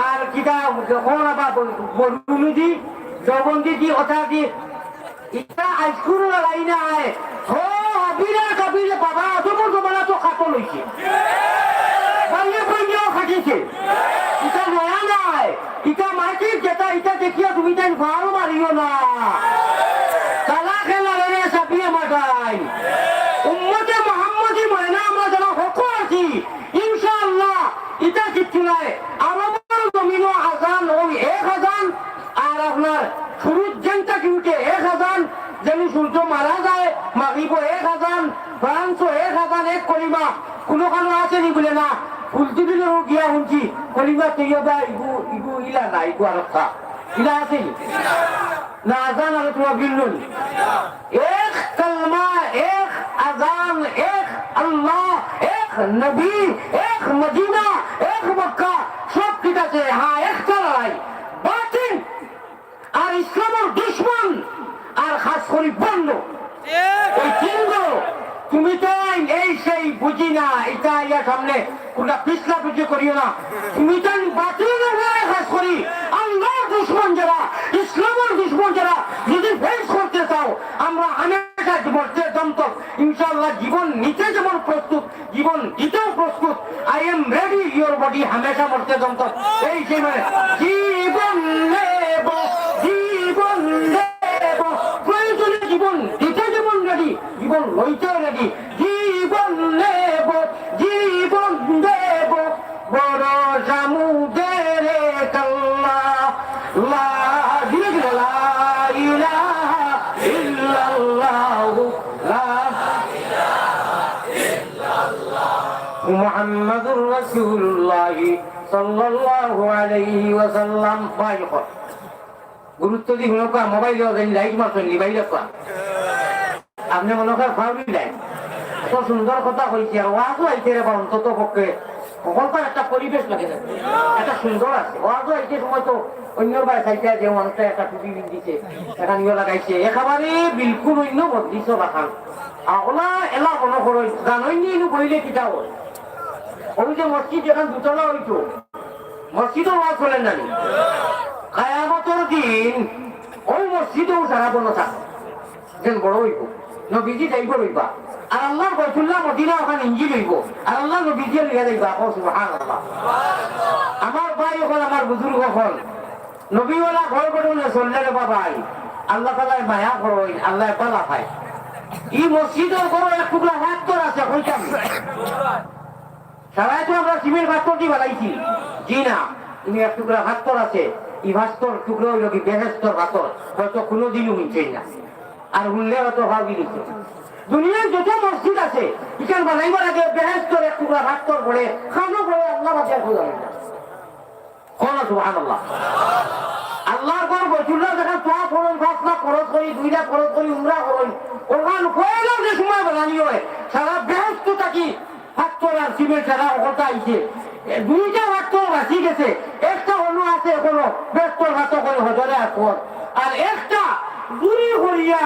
Speaker 2: আর কিটা যখন আবার বলুনি দি জবন্দি দি কথা দি এটা আইসকুল লাগাই না আয় ও হাবিরা কাবিরে বাবা তোমার জমানা তো খাটো লইছে বাইরে বাইরেও খাটিছে এটা নয়া নাই, এটা মাটির যেটা এটা দেখিয়া তুমি তাই ভালো মারিও না তালা খেলা রে সাপিয়ে মাঠাই উম্মতে মোহাম্মদী ময়না আমরা যেন হক আছি ইনশাআল্লাহ। এটা কিচ্ছু নাই, আরবের জমিন আজান ওই 1000 আর আপনার শুরুর জেনটা কি উঠে 1000 যেন সূর্য মারা যায় মাগরিব 1000 ফ্রান্স 1000 এক কলিমা কোনো কানো আসেনি বলে না ফুলতুবিলেও গিয়া শুনছি কলিমা তৈবা ইগু ইগু ইলা না ইগু আর ইলা আসেনি না আজান আর তোমার বিল্লুন এক কলমা এক আজান এক আল্লাহ এক নবী এক মদিনা এক মক্কা সব ঠিক আছে হ্যাঁ একটা লড়াই বাতিল আর ইসলামের দুশ্মন আর খাস করে বন্ধ ওই তিনগো তুমি তো এই সেই বুঝি না এটা ইয়া সামনে কোনটা পিছলা পিছু করিও না তুমি তো বাতিলের খাস করি আল্লাহর দুশ্মন যারা ইসলামের দুশ্মন যারা যদি ফেস করতে চাও আমরা হামেশা জীবনের দমতক ইনশাআল্লাহ জীবন নিতে যেমন প্রস্তুত জীবন দিতেও প্রস্তুত I am ready your body হামেশা মরতে দমতক এই সেই মানে জীবন নেব জীবন নেব প্রয়োজনে জীবন দিতে যেমন রেডি জীবন লইতেও রেডি জীবন নেব জীবন দেব বড় সমুদ্রের কাল্লা লা ইলাহা ইল্লাল্লাহু লা মুহাম্মাদুর রাসূলুল্লাহ সাল্লাল্লাহু আলাইহি ওয়াসাল্লাম বাইক গুরুত্ব দি মনে কর মোবাইল লাইট মারছেন মোবাইল কর আপনি মনে কর ফাউলি দেন এত সুন্দর কথা কইছি আর ওয়াজও আইতে রে বা অন্তত পক্ষে সকলকার একটা পরিবেশ লাগে না একটা সুন্দর আছে ওয়াজও আইতে সময় তো অন্যবার চাইতে যে মানুষটা একটা টুপি দিচ্ছে একটা নিয়ে লাগাইছে একেবারে বিলকুল অন্য বদলিছ রাখান আগলা এলা মনে করো জানোই নি বইলে কিটা হয় ওই যে মসজিদ এখন দুতলা হইতো মসজিদও ওয়াজ চলেন জানি কায়ামতের দিন ওই মসজিদেও সারা বন্ধ থাকে যেন বড় হইব নবীজি যাইব রইবা আর আল্লাহ বাইতুল্লাহ মদিনা ওখানে ইঞ্জিল হইব আর আল্লাহ নবীজি লিয়া যাইবা সুবহানাল্লাহ আমার ভাই হল আমার বুজুর্গ হল নবীওয়ালা ঘর গড়লে চললে রে বাবাই আল্লাহ তাআলা মায়া করই আল্লাহ পালা পায় এই মসজিদের বড় এক টুকরা ভাস্কর আছে কইতাম সবাই তো আমরা সিমেন্ট ভাস্করটি বানাইছি জি না তুমি এক টুকরা ভাস্কর আছে এই ভাস্কর টুকরো হইল কি বেহেস্তর ভাস্কর হয়তো কোনোদিনও মিলছেই না আর উল্লে হয়তো ভাবি দিচ্ছে দুনিয়ার যত মসজিদ আছে এখান বানাইবার আগে বেহেস্তর এক টুকরা ভাস্কর পড়ে খানো পড়ে আল্লাহ বাজার খোঁজা সুবহানাল্লাহ আল্লাহর ঘর বাইতুল্লাহ দেখা তোয়া ফরজ ফাসলা খরচ করি 2 লাখ খরচ করি উমরা করি ওখান কয়লা যে সময় বানানি হয় সারা বেহেস্ত থাকি ভাস্কর আর সিমেন্ট সারা ওটা আইছে 2টা ভাস্কর বাঁচি গেছে একটা অন্য আছে এখনো বেহেস্তর ভাত করে হজরে আসর আর একটা দূরি করিয়া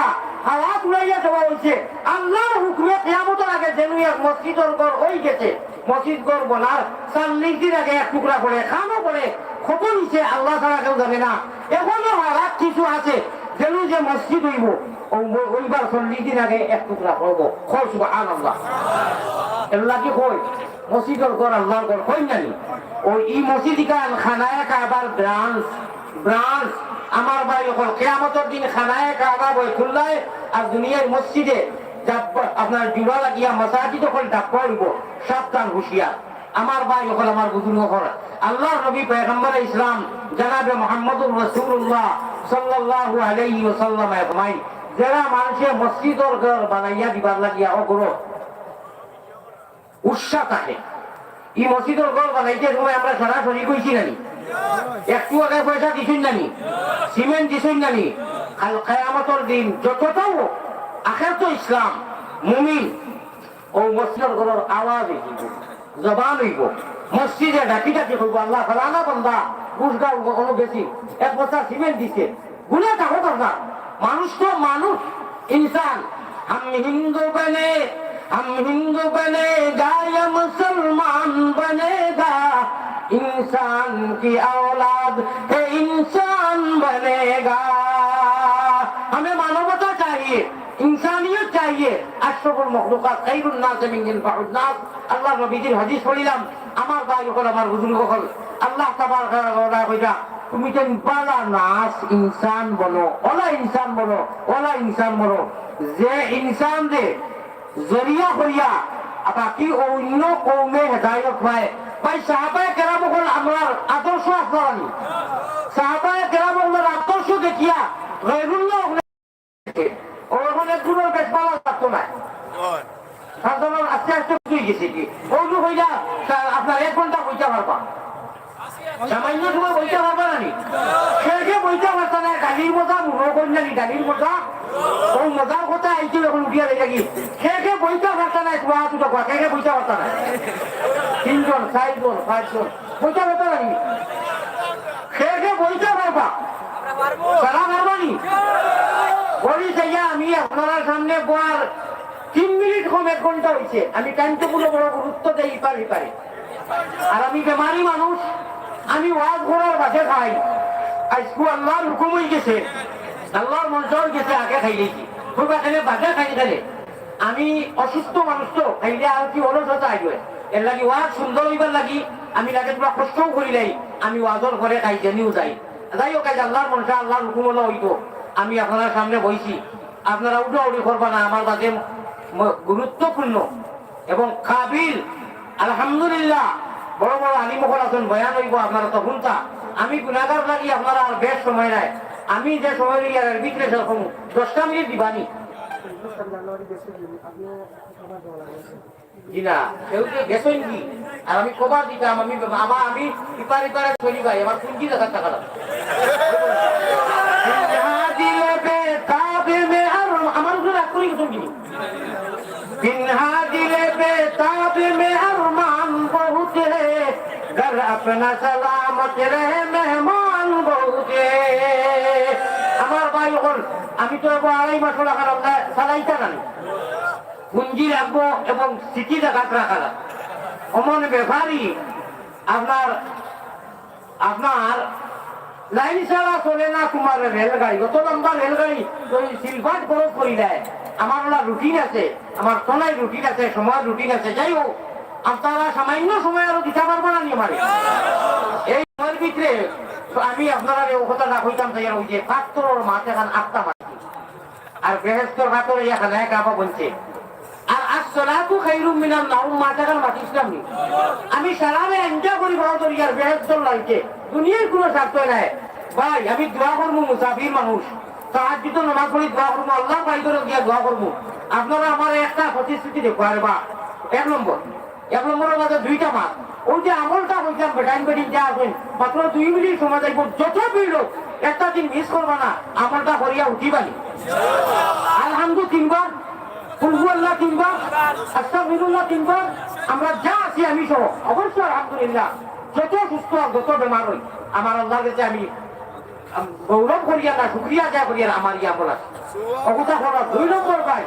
Speaker 2: হাওয়াত উড়াইয়া দেওয়া হয়েছে আল্লাহর হুকুমে কিয়ামতের আগে যেন এক মসজিদের ঘর হয়ে গেছে মসজিদ ঘর বনার 40 দিন আগে এক টুকরা করে খানো করে কত নিচে আল্লাহ ছাড়া কেউ যাবে না এখনো হাওয়াত কিছু আছে যেন যে মসজিদ হইব ওইবার 40 দিন আগে এক টুকরা করবো সুবহানাল্লাহ এগুলা কি কই মসজিদের ঘর আল্লাহর ঘর কই জানি ওই এই মসজিদ খানায় কাবার ব্রাঞ্চ আমার ভাই যখন কিয়ামতের দিন খানায় কাবা বাইতুল্লাহ আর দুনিয়ার মসজিদে আপনার জুড়া লাগিয়া মাসাজিদ যখন ডাক্কা হইব সাবধান হুঁশিয়ার আমার ভাই যখন আমার বুজুর্গ ঘর আল্লাহর নবী পয়গম্বর ইসলাম জনাবে মুহাম্মদুর রাসূলুল্লাহ সাল্লাল্লাহু আলাইহি ওয়াসাল্লাম ফরমাই যারা মানুষের মসজিদের ঘর বানাইয়া দিবার লাগিয়া ওগুলো উৎসাহ থাকে এই মসজিদের ঘর বানাইতে সময় আমরা সরাসরি কইছি নানি একটু আগে পয়সা কিছুই জানি সিমেন্ট কিছুই জানি আর কিয়ামতের দিন যতটাও আখের তো ইসলাম মুমিন ও মসজিদের ঘরের আওয়াজ হইব জবান হইব মসজিদে ডাকি ডাকি হইব আল্লাহ ফালানা বান্দা বুঝগা কোনো বেশি এক বস্তা সিমেন্ট দিছে গুণা থাকো দরকার মানুষ তো মানুষ ইনসান हम हिंदू बनेगा या मुसलमान बनेगा इंसान की औलाद है इंसान बनेगा हमें मानवता चाहिए इंसानियत चाहिए अशरफुल मखलूकात खैरुन नास मिन जिनफाउन नास আল্লাহ নবীজির হাদিস পড়িলাম আমার ভাই যখন আমার বুজুর্গ হল আল্লাহ তাবারক ওয়া তাআলা কইরা তুমি তো বালা নাস ইনসান বলো ওলা ইনসান বলো ওলা ইনসান বলো যে ইনসান দে জরিয়া করিয়া বাকি অন্য কৌমে হেদায়ত পায় ভাই সাহাবায়ে কেরাম হল আমরার আদর্শ আসলানি সাহাবায়ে কেরাম হল আদর্শ দেখিয়া গায়রুল্লাহ ও তো তুই গেছে কি ওই হইলা আপনার 1 ঘন্টা বইতে পারবা সামান্য সময় বইতে পারবা না নি সে বইতে পারতা না গালির মজা মুড়ো করলেন গালির মজা ওই মজার কথা আইছিল এখন উঠিয়া দেখে কি সে বইতে পারতা না তোমার দুটো কে বইতে পারতা না 3 জন 4 জন 5 জন বইতে পারতা না নি সে বইতে পারবা সারা পারবা নি বলি চাইয়া আমি আপনার সামনে বলার 3 মিনিট কম 1 ঘন্টা হয়েছে আমি টাইমটা পুরো বড় গুরুত্ব দেই পারি আর আমি বেমারি মানুষ আমি ওয়াজ করার বাসে খাই আজকু আল্লাহর হুকুম হয়ে গেছে আল্লাহর মঞ্চর গেছে আগে খাই দিয়েছি খুব এখানে বাসে খাই খেলে আমি অসুস্থ মানুষ তো খাইলে আর কি অলসতা আসবে এর লাগি ওয়াজ সুন্দর হইবার লাগি আমি লাগে তোমরা কষ্টও করি নাই আমি ওয়াজর ঘরে খাই জেনেও যাই যাই হোক আল্লাহর মনসা আল্লাহর হুকুম হলো হইতো আমি আপনার সামনে বইছি আপনারা উঠাউড়ি করবা না আমার কাছে গুরুত্বপূর্ণ এবং কাবিল আলহামদুলিল্লাহ বড় বড় আলিমুখল আছেন বয়ান হইব আপনারা তখন তা আমি গুণাগার লাগি আপনারা আর বেশ সময় নাই আমি যে সময় নিয়ে আর ভিতরে সেরকম 10টা মিনিট দিবানি জি না কেউ যে গেছেন কি আর আমি কবার দিতাম আমি ইপারে চলি ভাই আমার পুঁজি দেখার টাকা আমার উপরে রাগ করি গেছেন কি पिन्हा दिले बेताब में अरमान बहुत है घर अपना सलामत रहे मेहमान बहुत है আমার ভাই হল আমি তো 2.5 মাস হলো কারণ চালাইতে জানি পুঁজি রাখবো এবং সিটি দেখাত রাখা অমন ব্যাপারী আপনার লাইন ছাড়া চলে না তোমার রেলগাড়ি কত লম্বা রেলগাড়ি সিলভার খরচ করি দেয় আমার ওলা রুটিন আছে আমার তোলাই রুটিন আছে সময় রুটিন আছে যাই হোক আপনারা সামান্য সময় আরো দিতে পারবো না নি আমার এই সময়ের ভিতরে আমি আপনারা ও কথা না কইতাম তাই ওই যে ৭৫ মাস এখন ৮টা মাস আর বেহেস্তর হাতরে এখানে এক আপা বলছে আর আসসালাতু খায়রুম মিনান নাওম মাস এখন মাস ইসলাম নি আমি সারাবে এনজয় করি বড় করি আর বেহেস্তর লাইকে দুনিয়ার কোনো স্বার্থ নাই ভাই আমি দোয়া করবো মুসাফির মানুষ তাহাজ্জুদ নামাজ পড়ি দোয়া করবো আল্লাহ পাইদরে গিয়া দোয়া করবো আপনারা আমার একটা প্রতিশ্রুতি দেখুয়ার বা 1 নম্বরের মাঝে 2টা মাস ওই যে আমলটা বলছিলাম বেটাইন যা আছেন মাত্র 2 মিনিট সময় যাইব যত ভিড় হোক একটা দিন মিস করবা না আমলটা করিয়া উঠিবানি আলহামদুলিল্লাহ 3 বার কুলহু আল্লাহ 3 বার আস্তাগফিরুল্লাহ 3 বার আমরা যা আছি আমি সহ অবশ্যই আলহামদুলিল্লাহ যত সুস্থ যত বেমার হই আমার আল্লাহর কাছে আমি গৌরব করিয়া না শুক্রিয়া যা করিয়া আমার ইয়া বলা অবস্থা করা 2 নম্বর ভাই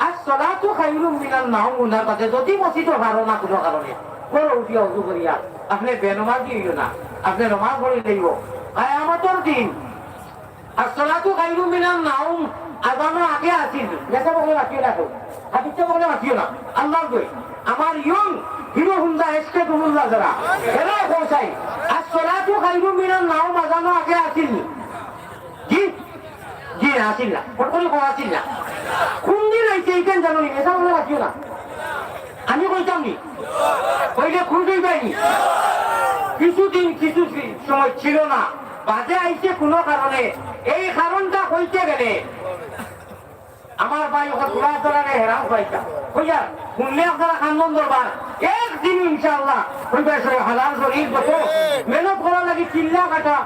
Speaker 2: আসসালাতু খায়রুম মিনান নাওম উনার কাছে যদি মসজিদে ভালো না কোনো কারণে বড় উঠিয়া উজু করিয়া আপনি বেনমাজি হইও না আপনি নমাজ পড়ি দেব কিয়ামতের দিন আসসালাতু খায়রুম মিনান নাওম আজানো আগে আসিল লেখা বলে রাখিও না হাদিসে বলে রাখিও না আল্লাহর কই আমার ইয়ং হিরো হুন্ডা এসকে দুমুল্লাহ যারা এরা পৌঁছাই আসসালাতু খায়রুম মিনান নাওম আজানো আগে আসিল জি জি আসিল না কোন আসিল না কোন দিন আইছে এইখান জানো নি লেখা বলে রাখিও না আমি কইতাম নি কইলে খুঁজেই পাইনি কিছুদিন কিছু সময় ছিল না বাজে আইছে কোনো কারণে এই কারণটা কইতে গেলে আমার ভাই ওখানে ঘোরা চলারে হেরাম পাইতা কইয়া শুনলে আপনারা খান্দন দরবার একদিন ইনশাআল্লাহ কইবে হাজার শরীর যত মেহনত করা লাগি চিল্লা কাটা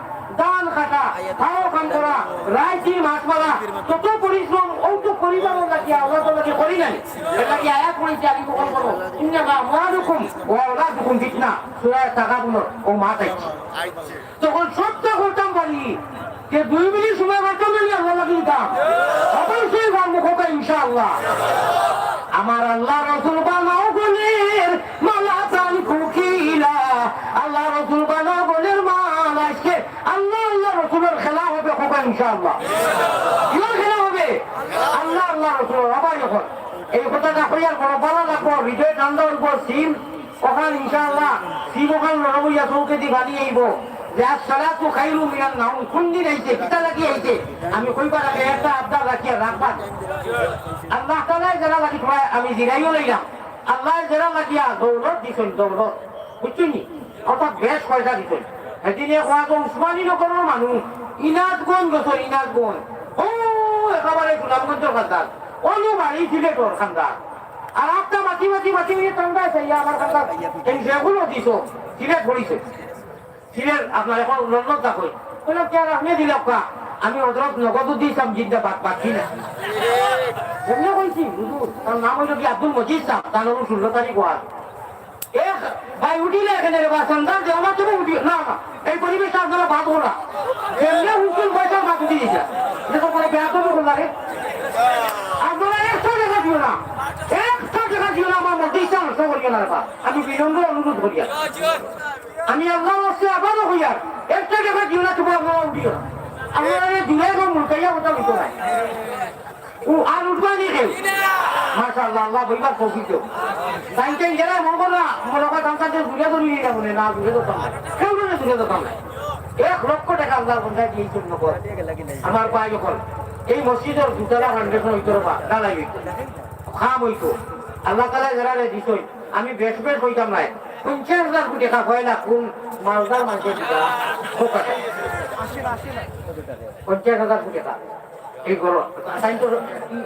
Speaker 2: দান কাটা খাও কাম করা রাইতি মাছ মারা তত পরিশ্রম ওতো পরিবার লাগি আল্লাহ তো লাগি করি নাই এর লাগি আয়াত পড়িতে আমি কখন করব ইন্নামা আমওয়ালুকুম ওয়া আওলাদুকুম ফিতনা সূরা তাকাবুন ও মাত আইছে তখন সত্য করতাম পারি যে 2 মিনিট সময় করতাম আমি আল্লাহ লাগি দাম অবশ্যই করব কথা ইনশাআল্লাহ আমার আল্লাহ রাসূল বানাও বলেন মালা প্রাণ কুকিলা আল্লাহ রাসূল বানাও বলেন মাল আজকে আল্লাহ রাসূলের খেলা হবে কথা ইনশাআল্লাহ ইমার খেলা হবে আল্লাহ রাসূল আবার যখন এই কথাটা কইয়ার বড় ভালো লাগবো হৃদয় ঠান্ডার উপর সিম ওখান ইনশাআল্লাহ সিম ওখান রবইয়া চৌকে দি বানিয়ে আইব যে আসসালাতু খায়রুম মিনান নাওম কোন দিন আইছে কিতা লাগি আইছে আমি কইবার আগে একটা আবদার রাখিয়া রাখবা আল্লাহ তাআলা যারা লাগি তোমায় আমি জিরাইও লইলাম আল্লাহ যারা লাগিয়া দৌলত দিছেন দৌলত বুঝছনি অর্থাৎ বেশ পয়সা দিছেন এদিনে কোয়া তো উসমানী নগরের মানুষ ইনাজগঞ্জ গেছে ইনাজগঞ্জ ও একেবারে গোলামগঞ্জের খান্দার অনু বাড়ি ছিলে তোর খান্দার আর একটা মাটি নিয়ে ঠান্ডা চাইয়া আমার কাছে এই যেগুলো দিছ সিলেট পড়িছে সিলেট আপনার এখন লন্ডন থাকই বললাম কে আপনি দিল কা আমি হজরত নগদও দিয়েছিলাম জিন্দাবাদ পাচ্ছি না এমনি কইছি হুজুর তার নাম হইল কি আব্দুল মজিদ সাহেব তার নাম 16 তারিখ ওয়ার এক ভাই উঠিলে এখানে রে বা সন্তান যে আমার তুমি উঠি না না এই পরিবেশটা আপনারা বাঁধবো না এমনি হুজুর পয়সা বাদ দিয়ে দিয়েছে দেখো পরে বেয়াত হবে লাগে আপনারা 100 টাকা দিও না 100 টাকা দিও না আমার মধ্যে ইচ্ছা নষ্ট করিও না বা আমি বিনম্র অনুরোধ করিয়া আমি আল্লাহ হচ্ছে আবারও হইয়ার 100 টাকা দিও না তোমার আপনারা উঠিও না আপনারা দিলে এবং মুলকাইয়া কথা লিখো না ও আর উঠবা নিয়ে খেল মাশাআল্লাহ আল্লাহ বইবার তৌফিক দাও টাইম গেলে মঙ্গল না মনে হয় দাম কাছে দূরে দূরে নিয়ে যাবো না দূরে দোকান নাই কেউ না দূরে দোকান নাই 1 লক্ষ টাকা আল্লাহ বন্ধায় দিয়ে জন্য কর আমার পায়ে যখন এই মসজিদের দুতলা ফাউন্ডেশন হইতো বা ডালাই হইতো খাম হইতো আল্লাহ তাআলা যারা দিছই আমি বেশ হইতাম নাই 50,000 কোটি টাকা কয়লা কোন মালদার মানুষের দিতা খোকাটা 50,000 কোটি টাকা এই করো তাই তো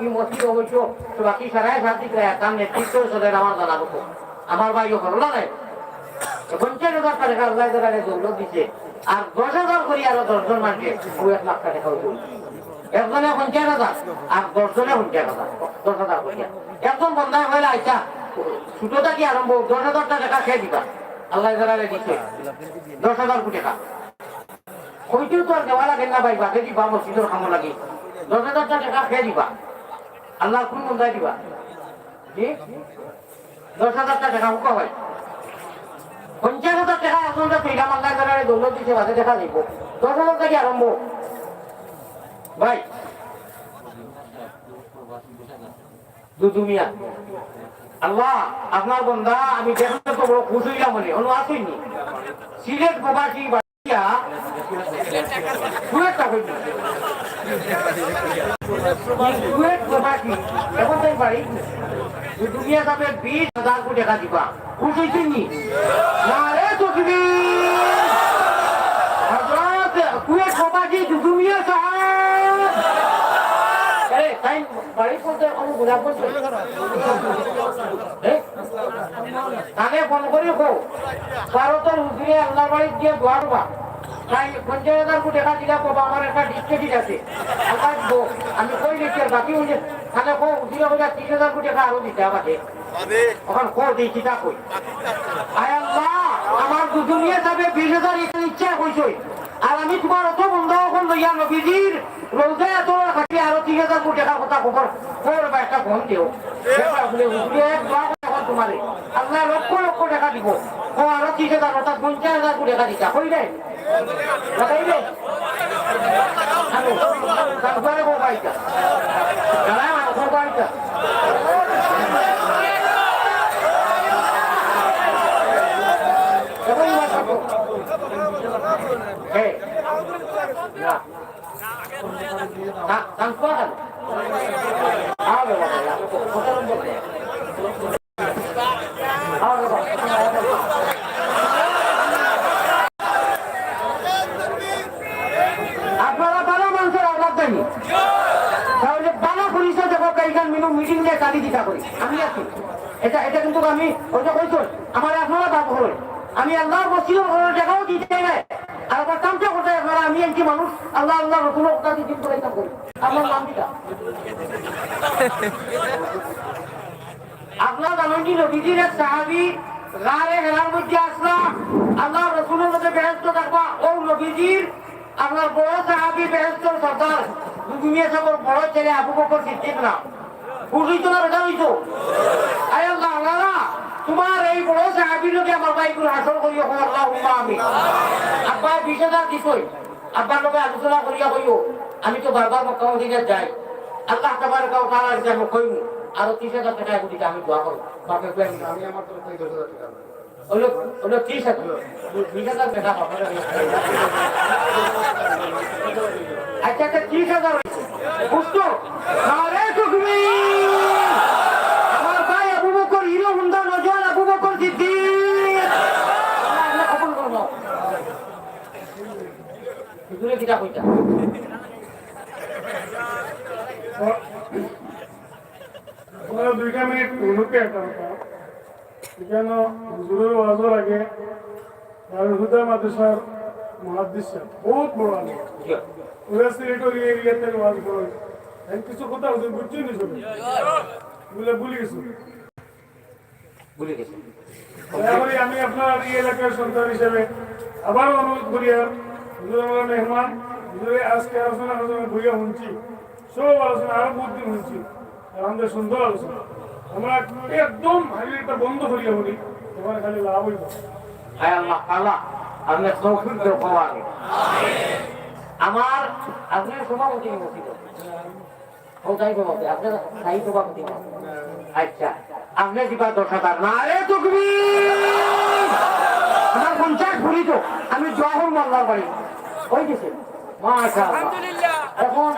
Speaker 2: এই মসজিদ অবশ্য তো বাকি সারাই সাথী তার নেতৃত্ব চলে আমার জানা হতো আমার ভাই হলো না 50,000 টাকা আল্লাহ তাআলা দৌলত দিছে আর 10,000 করে আরো 10 জন মানুষে 1 লাখ টাকা হইতো একজনে 50,000 আর 10 জনে 50,000 10,000 করে একজন বন্ধায় হইলে আইসা ছোটটা কি আরম্ভ 10,000 টাকা খেয়ে দিবা আল্লাহ তাআলা দিছে 10,000 কোটি টাকা কইতেও তো আর দেওয়া লাগে না ভাই বাকি দিবা মসজিদের কাম লাগে 10,000 টাকা খেয়ে দিবা আল্লাহ কোন বন্ধায় দিবা জি 10,000 টাকা হুকা ভাই 50,000 টাকা আসলটা পেলাম আল্লাহ তাআলা দৌলত দিছে বাদে দেখা যাইব 10,000 টাকা আরম্ভ ভাই দুনিয়া আল্লাহ আপনার বন্ধা আমি দেখতে তো বড় খুশি হইলাম মনে অনু আসেনি সিলেট প্রবাসী বাড়িয়া কুয়েট টাকা কুয়েট প্রবাসী এখন তাই বাড়ি দুনিয়া যাবে 20,000 কোটি টাকা দিবা খুশি হইছেনি না রে চকিবি হযরত কুয়েট প্রবাসী দুনিয়া সাহেব আরে তাই বাড়ি করতে আমি গোলাপ করতে তাকে ফোন করি কো ভারতের হুজুরে আল্লাহ বাড়ি দিয়ে দোয়া দেবা তাই 50,000 কোটি টাকা দিলা বাবা আমার একটা ডিস্ট্রিক্ট আছে আল্লাহ দিব আমি কই লিখি আর বাকি হইছে তাহলে কো হুজুরে বলে 30,000 কোটি টাকা আরো দিতে আমাকে এখন কো দিই কিটা কই আয় আল্লাহ আমার দুনিয়া যাবে 20,000 এখানে ইচ্ছা কইছই আর আমি তোমার অত বন্ধ এখন লইয়া নবীজির রোজা এত খাটি আরো 30,000 কোটি টাকা কথা খবর করবা একটা ফোন দিও তোমারে আল্লাহ লক্ষ লক্ষ টাকা দিব ও আরো 30,000 অর্থাৎ 50,000 কোটি টাকা দিতা কই রে লাগাইলে তারপরে গো বাইটা গালা আমার গো বাইটা Hey, ya. Tanpa kan? Ada apa ya? Kotoran boleh. Ada apa? Apabila bala manusia awak tadi, kalau bala polisi jaga kaikan minum meeting dia kali kita kori. Kami yakin. Eta কিন্তু আমি ওটা কইছো আমার আপনারা বাপ হল আমি আল্লাহর বসির জায়গাও দিতে নাই আর আবার কামটা করতে আপনারা আমি একটি মানুষ আল্লাহ আল্লাহ রসুল কাছে দিন করে কাম করি আমার নাম দিটা আপনারা জানেন কি নবীজির এক সাহাবী গারে হেরার মধ্যে আসলা আল্লাহ রসুলের মধ্যে বেহেশত থাকবা ও নবীজির আপনার বড় সাহাবী বেহেশতর সর্দার দুনিয়া সবর বড় ছেলে আবু বকর সিদ্দিক না বুঝিতো না বেটা হইতো আয় আল্লাহ আল্লাহ তোমার এই বড় সাহাবীর লোকে আমার ভাইগুলো হাসল করিও আল্লাহুম্মা আমিন আব্বা 20,000 দিছই আব্বার লোকে আলোচনা করিয়া কইও আমি তো বারবার মক্কা মদিনা যাই আল্লাহ তাবারক ওয়া তাআলা যে আমি কইমু আর 30,000 টাকা দিতে আমি দোয়া করব বাপে কই আমি আমার তরফ থেকে 10,000 টাকা ওলো 30,000 20,000 টাকা হবে আচ্ছা 30,000 বুঝতো আরে তুমি আমার ভাই আবু বকর হিরো হুন্ডা নজওয়ান আবু বকর সিদ্দিক আল্লাহ কবুল করো হুজুরে কিটা কইতা
Speaker 3: আমরা 2 মিনিট উনুকে একটা কথা এখানে হুজুরের ওয়াজও লাগে দারুল হুদা মাদ্রাসার মুহাদ্দিস সাহেব বহুত বড় আলেম ওরা সিলেটরি এরিয়াতে ওয়াজ করে আমি কিছু কথা হুজুর বুঝছি নি শুনে ভুলে গেছি তারপরে আমি আপনার এই এলাকার সন্তান হিসেবে আবার অনুরোধ করি আর হুজুর আমরা মেহমান হুজুরে আজকে আলোচনা বইয়া শুনছি সব আলোচনা আরো বহুত দিন শুনছি আমাদের সুন্দর আলোচনা আমরা একদম হাইলাইটটা বন্ধ করিয়া বলি তোমার খালি লাভ হইব
Speaker 2: হায় আল্লাহ আল্লাহ আপনি তৌফিক দাও পাওয়ানি আমার আপনার সভাপতি মসজিদ ও তাই সভাপতি আপনার তাই সভাপতি আচ্ছা আপনি দিবা 10,000 না রে তাকবীর আমার 50 ভরি তো আমি জহর মাল্লার বাড়ি ওই গেছে মাশাআল্লাহ আলহামদুলিল্লাহ এখন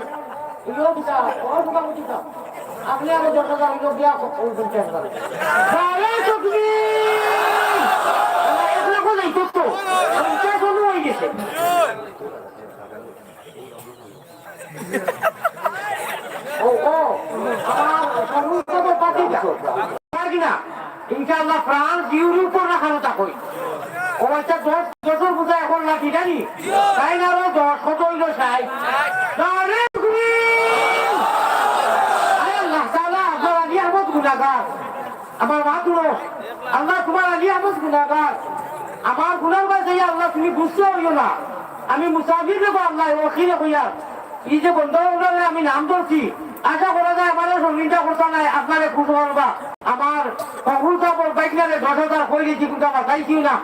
Speaker 2: ইলো দিতা ওর সভাপতি তো আপনি আগে 10,000 ইলো দিয়া 50,000 আরে তাকবীর ইনশাআল্লাহ ফ্রান্স ইউরোপের রাখানো তাকই ও আচ্ছা 10 বুঝা এখন না ঠিক আছে তাই না 10 কত হইল চাই আরে আল্লাহ তাআলা আপনার আলী আহমদ গুনাহগার আমার মা তুলো আল্লাহ তোমার আলী আহমদ গুনাহগার আমার গুনার কাছে আল্লাহ তুমি বুঝতে হইও না আমি মুসাফির দেবো আল্লাহ ওখানে হইয়া এই যে বন্ধ আমি নাম ধরছি আশা করা যায় আমার সঙ্গীটা করতে নাই আপনারে খুশ করবা আমার কবুল কাপড় বাইকনারে 10,000 কই দিয়েছি কিন্তু আমার চাইছিও না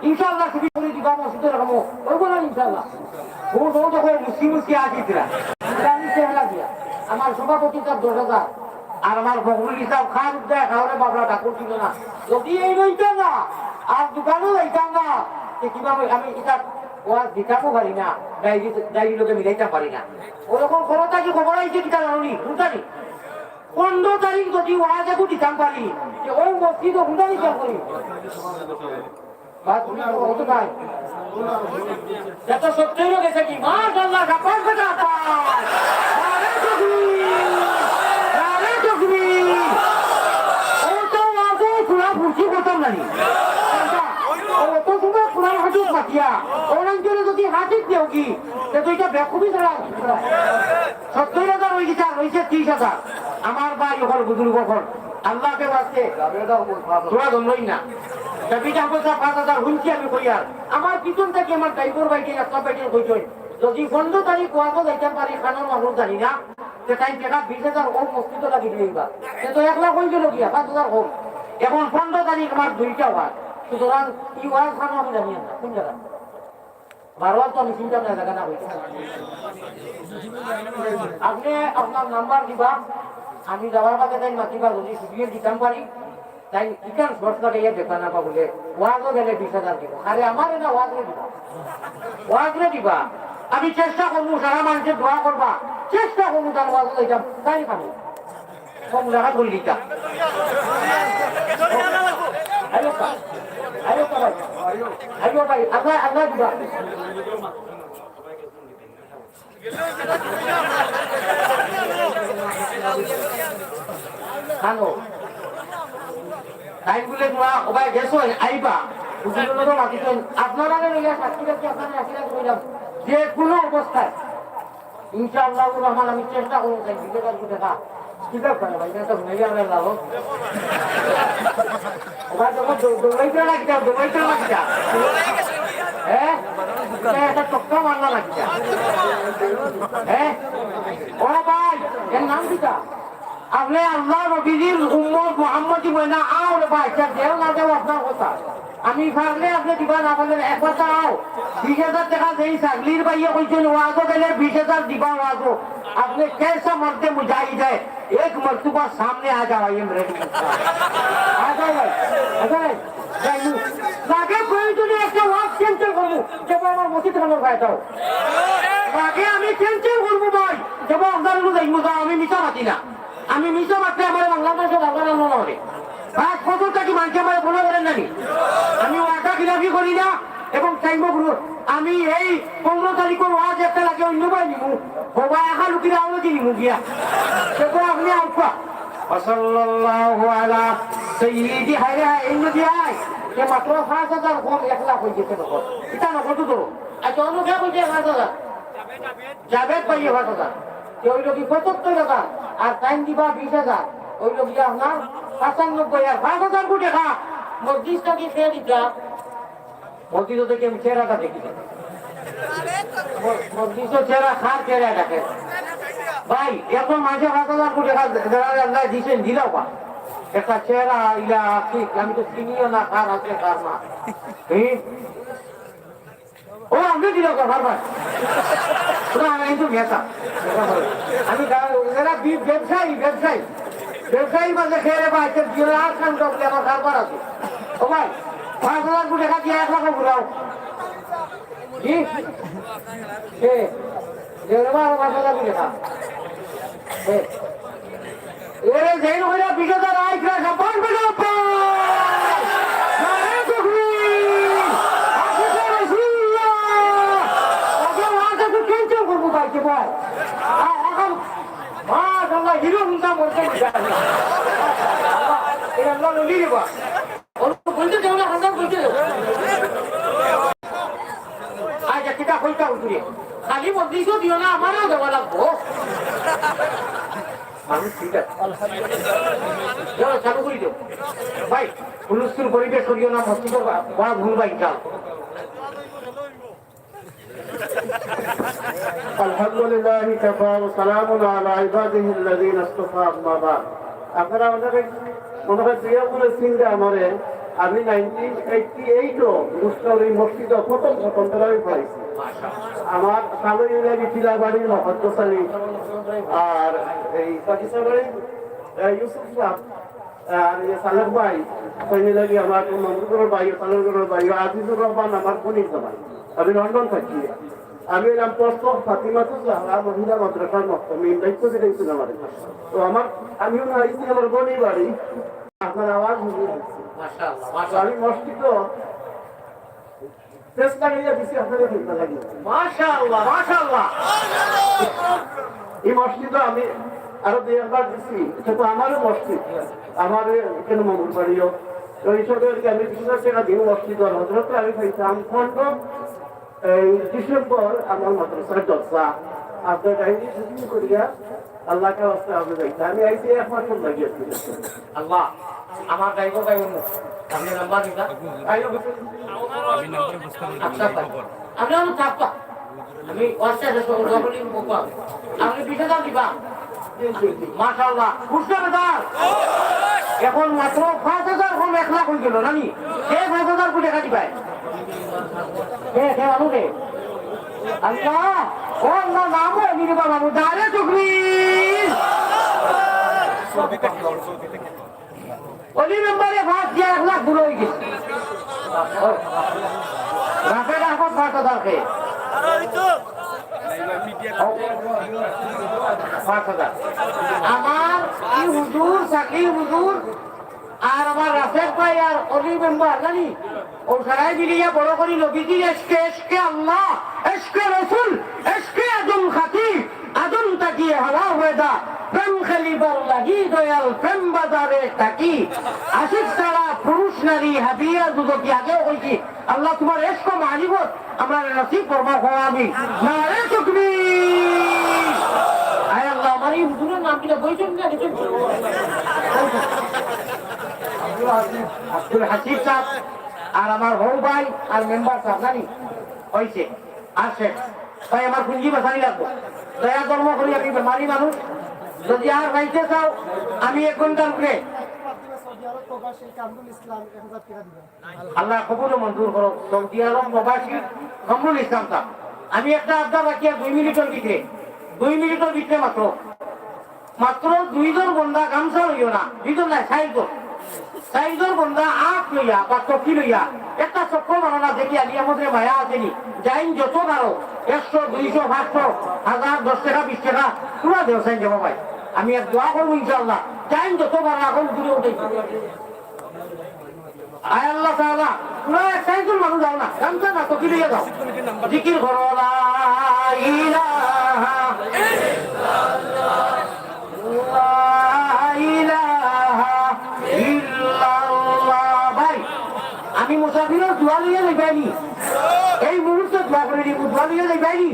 Speaker 2: ইনশাআল্লাহ তুমি করে দিবা মসজিদে রাখবো ওইব না ইনশাআল্লাহ ও তো তখন মুসকি আসিছিলা আমি চেহারা দিয়া আমার সভাপতি তার 10,000 আর আমার বকুল হিসাব খান দেয় খাওয়ারে বাবরা ঠাকুর ছিল না যদি এই রইতাম না আর দোকানও যাইতাম না কিভাবে আমি এটা ওয়াজ দিতামও পারি না ডাইরি লোকে মিলাইতে পারি না ওরকম খবরটা কি খবর আইছে কিটা জানি বুঝানি 15 তারিখ যদি ওয়াজ একটু দিতাম পারি যে ওই মসজিদ হুন্ডা দিতাম করি বাস তুমি হতো ভাই যত সত্যই গেছে কি মাশাআল্লাহ কাপার কথা আরে তাকবীর ও তো ওয়াজে পুরা বুঝি করতাম না ও তো সুন্দর পুরান হাদিস পাতিয়া অনেকজনে যদি হাদিস দেও কি তো এটা বেকুবি ছাড়া 70,000 হয়ে গেছে আর হয়েছে 30,000 আমার ভাই ওখানে বুজুর্গ ওখানে আল্লাহকে বাঁচতে তোরা ধরলই না চাপিটা পয়সা 5,000 হুঁচি আমি কই আর আমার পিছন থেকে আমার ড্রাইভার বাইকে একটা বাইকে কইছই যদি 15 তারিখ ওয়াজও যাইতে পারি খানার মানুষ জানি না যে টাইম টাকা 20,000 ওর মসজিদে লাগি দিবা সে তো 1 লাখ হয়ে গেল গিয়া 5,000 হোক এখন 15 তারিখ আমার 2টা ওয়াজ সুতরাং এই ওয়াজ খানা আমি জানি না কোন জায়গা বারবার তো আমি চিন্তা না জায়গা না হইছে আপনি আপনার নাম্বার দিবা আমি যাওয়ার আগে তাই মাতিবা যদি সুবিধা দিতাম পারি তাই ইকান শর্ট লাগাইয়া দেখা না বলে ওয়াজও গেলে 20,000 দিব আরে আমার না ওয়াজরে দিবা আমি চেষ্টা করবো সারা মানুষের দোয়া করবা চেষ্টা করবো তার ওয়াজও দিতাম তাই খাবো কম জায়গা করে দিতাম আইও ভাই আল্লাহ দিবা হ্যালো টাইম গুলে তোরা ওবাই গেছো আইবা বুঝলো মাতিছেন আপনারা লইয়া সাক্ষী রাখি আপনারা রাখি কইলাম যে কোনো অবস্থায় ইনশাআল্লাহ রহমান আমি চেষ্টা করব তাই বিবেকার দেখা কিতাব করে ভাই না তো মেয়ে আমরা লাভ ওবা যখন দৌড়াইতে লাগতা হ্যাঁ এটা টক্কা মারনা লাগতা হ্যাঁ ও ভাই এর নাম দিতা আপনি আল্লাহ নবীর উম্মত মুহাম্মদী ময়না আও রে ভাই দেও না দেও আপনার কথা আমি পারলে আপনি দিবা না বলেন এক কথা আও 20,000 টাকা দেই সাগলির ভাইয়া কইছেন ওয়াজো গেলে 20,000 দিবা ওয়াজো আপনি कैसा मर्द मुजाहिद है एक मर्तबा सामने आ जाओ आई एम रेडी आ जाओ भाई जाइनु लागे कोई যদি একটা ওয়াজ ক্যান্সেল করব তবে আমার মসজিদ ভাঙর ভাইটাও আগে আমি ক্যান্সেল করব ভাই তবে আপনারা যাইমু আমি মিছা মাতি না আমি মিছা মাত্রে আমার বাংলাদেশে বাংলা না হবে পাঁচ বছরটা কি মানুষ আমার বলে বলেন নাকি আমি ওয়াটা খিলাফি করি না এবং চাইব আমি এই 15 তারিখের ওয়াজ একটা লাগে অন্য ভাই নিবো বাবা একা লুকিয়ে আলো দিয়ে নিবো গিয়া সে তো আপনি আউকা সাল্লাল্লাহু আলা সাইয়্যিদি হায়রা ইন্দি আই কে মাত্র 5000 কম 1 লাখ হয়ে গেছে নকল এটা নকল তো ধরো আচ্ছা অন্য কে বলছে 5000 জাবেদ ভাই 5000 ওই লোক 75 টাকা আর টাইম দিবা 20000 ওই লোক আপনার 95 আর 5000 কোটি টাকা মসজিদটা কি খেয়ে দিতা মসজিদ থেকে আমি চেহারাটা দেখি মসজিদ চেহারা খার চেহারা দেখে ভাই এখন মাঝে 5000 কোটি টাকা আল্লাহ দিছেন দিলাও বা একটা চেহারা ইলা ঠিক আমি তো চিনিও না খার আছে খার না ও আমি দিল বারবার আমি কিন্তু নেতা আমি ব্যবসায়ী মাঝে খেয়ে বা আর খান আমার কারবার আছে ও ভাই 5000 কোটি টাকা দিয়ে 1 লাখ ঘুরাও জি 5000 কোটি টাকা এরে জেন হইয়া 20000 আইক রাখা বন্ধ করো হিরো হুন্দা মরতে বলতে দেও না হাজার বলতে দেও আচ্ছা কিতা কইতা উঠে খালি মন্দিরও দিও না আমারও দেওয়া লাগবো আমি ঠিক আছে চালু করে দিও ভাই হুলস্থুল পরিবেশ করিও না মস্তিষ্ক বড় ভুল ভাই চাল
Speaker 4: الحمد لله كفى وسلام على عباده الذين اصطفى أما بعد আপনারা আমাদের মনে হয় প্রিয়গুলো চিন্তা আমারে আমি 1988ও মুস্তাউরি মসজিদ প্রথম ধরে আমি পাইছি আমার সামনে লাগি চিলাবাড়ির মহদ্দ সালি আর এই পাকিস্তানের ইউসুফ সাহেব আর সালেক ভাই কইনে লাগি আমার মমরুর ভাই সালের ভাই আজিজুর রহমান আমার কোনি জামাই আমি লন্ডন থাকি আমি এলাম পোস্ট ফাতিমাতুল জাহরা মহিলা মাদ্রাসার মুহতামিম দায়িত্ব দিয়েছিল আমাদের তো আমিও না আইছি আমার বোনই বাড়ি আপনার আওয়াজ মাশাআল্লাহ আমি মসজিদ চেষ্টা করিয়া দিছি আপনাদের চিন্তা লাগি
Speaker 2: মাশাআল্লাহ মাশাআল্লাহ
Speaker 4: এই মসজিদ আমি আরো 2বার দিছি সেটা আমারও মসজিদ আমার এখানে মঙ্গল বাড়িও তো এই সব আমি বিশেষ টাকা দিন মসজিদ হজরত আমি পাইছিলাম খন্ড এই ডিসেম্বর আমার মাদ্রাসার জলসা আপনার ডাইনি শুটিং করিয়া আল্লাহকে রাস্তায় আমি যাইতে আমি আইসি 1 মাস লাগিয়েছি
Speaker 2: আল্লাহ আমার গাইব আপনি নাম্বার দিতা আচ্ছা আপনি আমার থাকতা আমি ওয়াটসঅ্যাপে সরাসরি মুখা আপনি 20000 দিবা মাশাআল্লাহ খুশি বেদার এখন মাত্র 5000 কম 1 লাখ হয়ে গেল নানি এই 5000 কোটি টাকা দিবাই কে আলু রে আল্লাহ ও আল্লাহ নাম নিয়ে বাবু দারে শুকরিন ওলি মেম্বারে ভাত দিয়ে 1 লাখ ভুল হয়ে গেছে রাফে রাখো 5000 কে আমার কি হুজুর সাকি হুজুর আর আমার রাফেক ভাই আর অলি মেম্বার জানি ও সারাই মিলিয়া বড় করি নবীজি এসকে আল্লাহ এসকে রসুল এসকে আদম খাতিব আদম তাকিয়ে হাওয়া ওয়েদা প্রেম খেলিবার লাগি দয়াল প্রেম বাজারে থাকি আশিক ছাড়া পুরুষ নারী হাবিয়া দুদকি আগেও কইছি আল্লাহ তোমার এসক মানিবত আমরা নসিব করবো আমি নারে তাকবীর আয় আল্লাহ আমার এই হুজুরের নাম কিনা বইছেন না দেখেন আব্দুল হাসিব সাহেব আর আমার বউ ভাই আর মেম্বার সাহেব জানি হয়েছে আসে তাই আমার পুঁজি বাঁচানি লাগবো দয়া কর্ম করি আমি বেমারি মানুষ যদি আর রাইতে চাও আমি 1 ঘন্টার উপরে আল্লাহ কবুল মঞ্জুর করো সৌদি আরব প্রবাসী কামরুল ইসলাম সাহেব আমি একটা আবদার রাখি 2 মিনিটের ভিতরে 2 মিনিটের ভিতরে মাত্র 2 জন বন্ধা গামছা লইও না 2 জন নাই 4 জন বন্ধা আখ লইয়া বা চকি লইয়া একটা চক্র বানানা দেখি আলি আমাদের মায়া আসেনি যাইন যত পারো 100 200 500 1000 10 টাকা 20 টাকা পুরা দেও সাইন যাবো ভাই আমি এক দোয়া করবো ইনশাআল্লাহ যাইন যত পারো এখন দূরে উঠে আয় আল্লাহ তাআলা পুরা 100 জন মানুষ যাও না গামছা না চকি লইয়া যাও জিকির করো লা ইলাহা ইল্লাল্লাহ লা ইলাহা বুধবা লইয়া যাইবানি এই মুহূর্তে দোয়া করে দি বুধবা লইয়া যাইবানি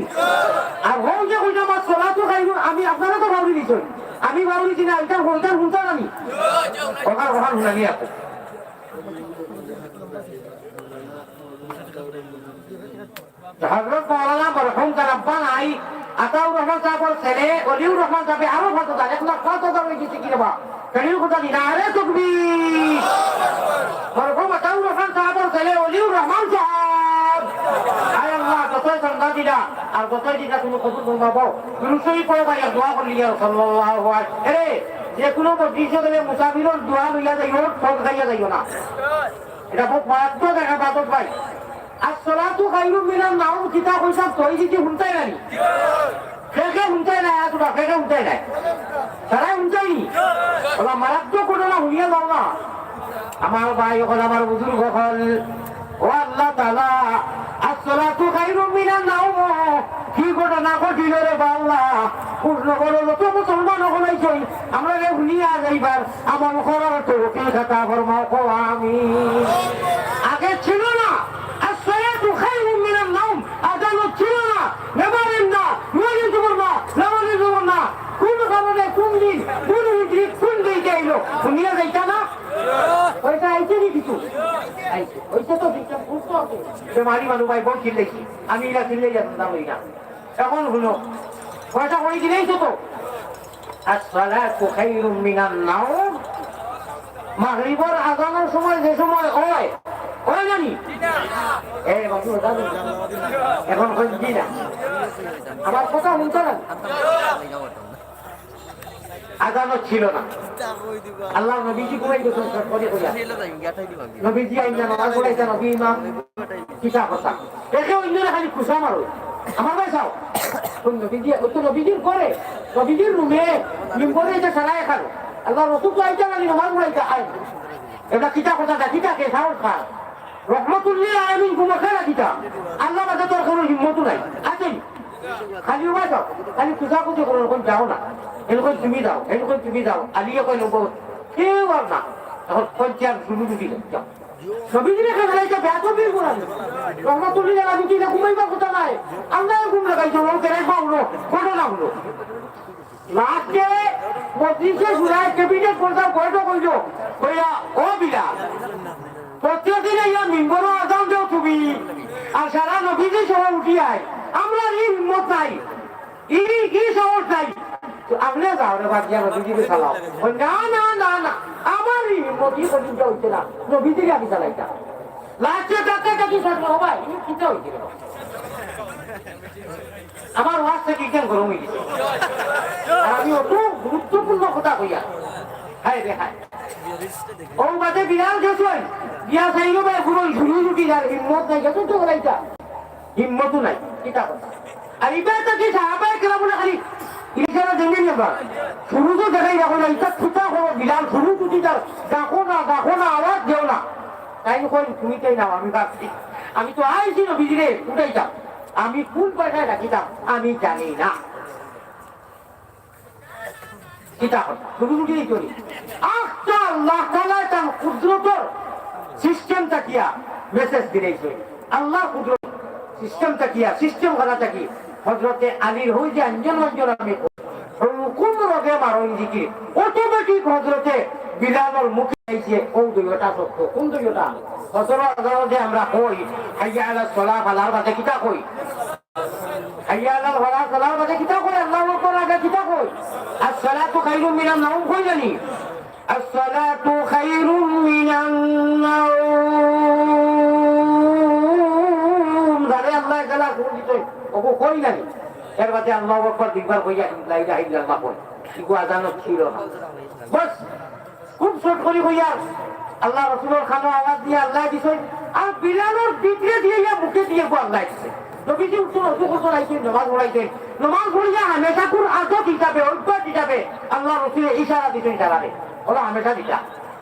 Speaker 2: আর হোক যে কইনা আমার সলাতো খাইব আমি আপনারা তো ভাবি দিছেন আমি ভাবি দিছি না এটা বলতাম শুনতাম আমি কথা কথা শুনানি আপু হযরত মাওলানা মরহুম কারাব্বান আই আতাউর রহমান সাহেবের ছেলে ওলিউর রহমান সাহেব আরো কত দাঁড়ে এখন কত দাঁড়ে গেছে কি রে বা কলিউ কথা দিনা আরে তাকবীর মরহুম আতাউর রহমান সাহেবের ছেলে ওলিউর রহমান সাহেব আয় আল্লাহ কতই সন্ধ্যা দিলা আর কতই দিলা তুমি কবুল করবা দুরুশই পড়ে ভাই দোয়া করলি ইয়া সাল্লাল্লাহু আলাইহি আরে যে কোনো মসজিদে গেলে মুসাফিরের দোয়া লইয়া যাইও ফল খাইয়া যাইও না এটা খুব মারাত্মক একটা বাদত ভাই আসসালাতু খায়রুম মিনান নাওম কিতাব কইতাম কই দিতে শুনতাই নাই কেকে শুনতাই নাই আতুরা কেকে শুনতাই নাই সারা শুনতাই ওলা মারাত্মক ঘটনা শুনিয়া যাও না আমার ভাই হল আমার বুজুর্গ হল ও আল্লাহ তাআলা আসসালাতু খায়রুম মিনান নাওম কি ঘটনা ঘটিল রে বাবা পূর্ণ করো যত মুসলমান হলাইছই আমরা রে শুনিয়া যাইবার আমার করার তৌফিক আতা ফরমাও কো আমিন আগে ছিল না আসসালাতু খায়রুম মিনান নাওম আজান ছিল না নেবারেন না নয় জুবর না নামাজ জুবর না কোন কারণে কোন দিন কোন হিজরি কোন দিকে আইলো শুনিয়া যাইতা না ওইটা আইছে নি কিছু আইছে ওইটা তো বিক্রম বুঝতে হবে যে মারি মানু ভাই বল চিল্লাইছি আমি এরা চিল্লাই যাচ্ছিলাম ওইটা এখন হলো কয়টা করে দিলেই তো আসসালাতু খায়রুম মিনান নাওম মাগরিবের আযানের সময় যে সময় হয় হয় জানি এই বাবু দাদু এখন কই দি না আমার কথা শুনতে না আযানও ছিল না আল্লাহ নবীজি ঘুমাই গেছেন করে কইয়া নবীজি আইনা নামাজ পড়াইতে নবী ইমাম কিতা কথা দেখে অন্যরা খালি খুশা মারো আমার ভাই চাও নবীজির করে নবীজির রুমে লিম্বরে এটা সারায় খালো আল্লাহ রসুল তো আইতা নালি নামাজ পড়াইতে আয় এটা কিতা কথা কিতা কে সাহস খা রহমতুল্লিল আলামিন ঘুমাখা না কিতা আল্লাহ বাদে তোর কোনো হিম্মত নাই আছেন খালি উমা যাও খালি পূজা পুজো করো কোন যাও না এরকম তুমি যাও এরকম তুমি যাও আলিয়া কই লোক কেউ আর না তখন পঞ্চায়েত শুরু দিল যাও নবীজিরে খেলাইতে বেয়াদবির গুনাহ রহমাতুল্লাহ আলাইহি কি ঘুমাইবার কথা নাই আল্লাহ ঘুম লাগাইছো ও কেন পাউলো কোন না হলো লাস্টে মসজিদে ঘুরায় ক্যাবিনেট করতে বড় কইলো কইয়া ও বিলা প্রত্যেকদিন ইয়া মিম্বরও আযান দাও তুমি আর সারা নবীজি সবাই উঠি আয় আমরা এই হিম্মত নাই এই কি সাহস নাই আপনি যাও রে বাকিয়া নবীজিকে চালাও না না না না আমার এই হিম্মতই পর্যন্ত হইছে না নবীজিকে আমি চালাইতা লাস্টে টাকা টাকি ছাড়লো ভাই কিটা হইছে আমার ওয়াজ থেকে কেন গরম হয়ে গেছে আর আমি অত গুরুত্বপূর্ণ কথা কইয়া হায় রে হায় ও বাদে বিড়াল গেছেন বিয়া চাইলো ভাই পুরো ঝুড়ি ঝুটি যার হিম্মত নাই গেছে তো বলাইতা হিম্মতও নাই কিতা কথা আর এবার তো কি সাহাবায়ে কেরামরা খালি ইশারা দেন না শুরু তো দেখাই রাখো না এটা ফুটা হলো বিড়াল শুরু টুটি যাও দেখো না আওয়াজ দেও না তাই কই তুমি তাই নাও আমি ভাবছি আমি তো আইছি না বিজিরে উঠাইতা আমি কোন পয়সায় রাখিতাম আমি জানি না কিতা কথা শুরু টুটি করি আচ্ছা আল্লাহ তাআলা তার কুদরতের সিস্টেমটা কিয়া মেসেজ দিয়েছে আল্লাহ কুদরত সিস্টেমটা কিয়া সিস্টেম করাটা কি হযরতে আলীর হই যে অঞ্জন আমি হুকুম রগে মারণ দিকে অটোমেটিক হযরতে বিলালের মুখে আইছে ও দুইটা সত্য কোন দুইটা হযরত যে আমরা কই হাইয়া আলাস সালাহ আলার বাদে কিতা কই হাইয়া আলাল ওয়ালা সালাহ বাদে কিতা কই আল্লাহু আকবার আগে কিতা কই আসসালাতু খায়রুম মিনান নাওম কই জানি আসসালাতু খায়রুম মিনান নাওম দারে আল্লাহ তাআলা কোন দিতে ওগো কই জানি এর বাদে আল্লাহু আকবার দুইবার কইয়া লা ইলাহা ইল্লাল্লাহ কই ইগো আযান ছিল না বাস খুব শর্ট করি কইয়া আল্লাহ রাসূলের খানো আওয়াজ দিয়ে আল্লাহ দিছে আর বিলালের ভিতরে দিয়ে মুখে দিয়ে আল্লাহ দিছে নবীজি উঠুন অজু করতে আইছেন নামাজ পড়াইছেন নামাজ পড়িয়া হামেশা কোন আদত হিসাবে অভ্যাস হিসাবে আল্লাহ রাসূলের ইশারা দিতেন তারারে ওরা হামেশা দিতা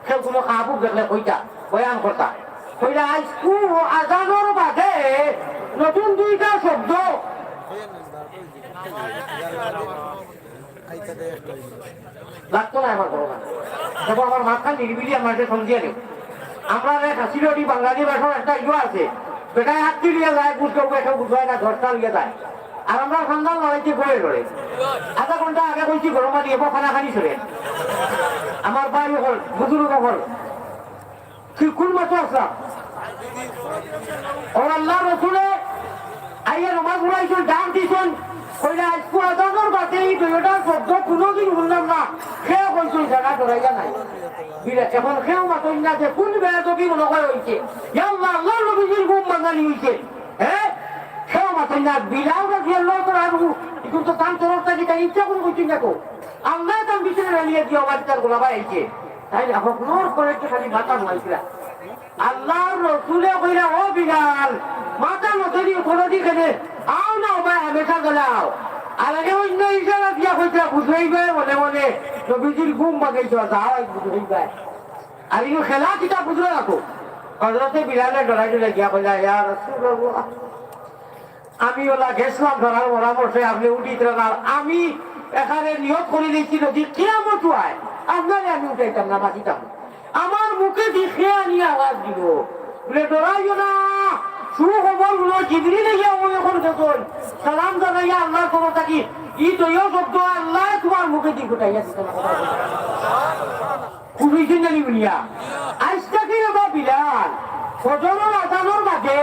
Speaker 2: কেউ কোনো কাবু দেখলে কইতা বয়ান করতা কইরা আইসকু আযানের বাদে নতুন দুইটা শব্দ লাগতো না আমার বড় যখন আমার মাথা নিরিবিলি আমার সন্ধিয়া নেই আমরা কাশিরটি বাঙালি ভাষার একটা ইয়ে আছে, বেটায় হাত দিয়ে যায়, বুঝতে এটা বুঝায় না, ধরতা লিয়ে যায়। আর আমরা সন্ধান লড়াইতে ঘুরে ধরে আধা ঘন্টা আগে বলছি গরম পানি এবার খানা খানি চলে। আমার ভাই হল বুজুর্গ হল কোন মাত্র আসলাম ওর আল্লাহ রসুলে আইয়া নমাজ উড়াইছেন, ডাক দিয়েছেন, কইলা স্কুল আদানোর বাদে এই দুইটার শব্দ কোনোদিন শুনলাম না। খেয়ে কইছেন জায়গা ধরাইয়া নাই বিলে এখন খেয়েও মাতই না যে কোন বেড়া তো কি মনে হয় হয়েছে আল্লাহ আল্লাহ নবীজির ঘুম বাঙালি হয়েছে। হ্যাঁ খেয়েও মাতই না বিলাও না দিয়ে আল্লাহ তোর আর এখন তো তার তরফটা যেটা ইচ্ছা করে কইছেন দেখো আল্লাহ তার বিছানে রালিয়ে দিয়ে আবার তার গোলাবাই আইছে। তাই আপনার করে খালি মাথা নয়ছিলা আল্লাহর রসুলে কইরা ও বিলাল মাথা নদী কোনদিন কেনে আও না ভাই হামেশা গেলাও। আর আগে অন্য ইশারা দিয়া কইতা বুঝাইবে মনে মনে নবীজির ঘুম বাগাইছ যাও বুঝাইবে। আর ইনো খেলা কিতা বুঝলো রাখো হযরতে বিলালে ডরাই ডরাই গিয়া কইলা ইয়া রাসূলুল্লাহ আমি ওলা গেছিলাম ধরার পরামর্শে আপনি উঠিত না, আমি এখানে নিয়ত করে দিয়েছি নদী কিয়ামত হয় আপনারে আমি উঠাইতাম না বাঁচিতাম। আমার মুখে দেখে আনি আওয়াজ দিব বলে ডরাইও না সুখবর গুলো জিবরিল ইয়া ও এখন দেখুন সালাম জানাইয়া আল্লাহর তরফ থেকে ই দয় শব্দ আল্লাহ তোমার মুখে দি ফুটাইয়া দিত না কথা খুবই জানি বলিয়া আজকে কি রে বিলাল ফজরের আযানের বাদে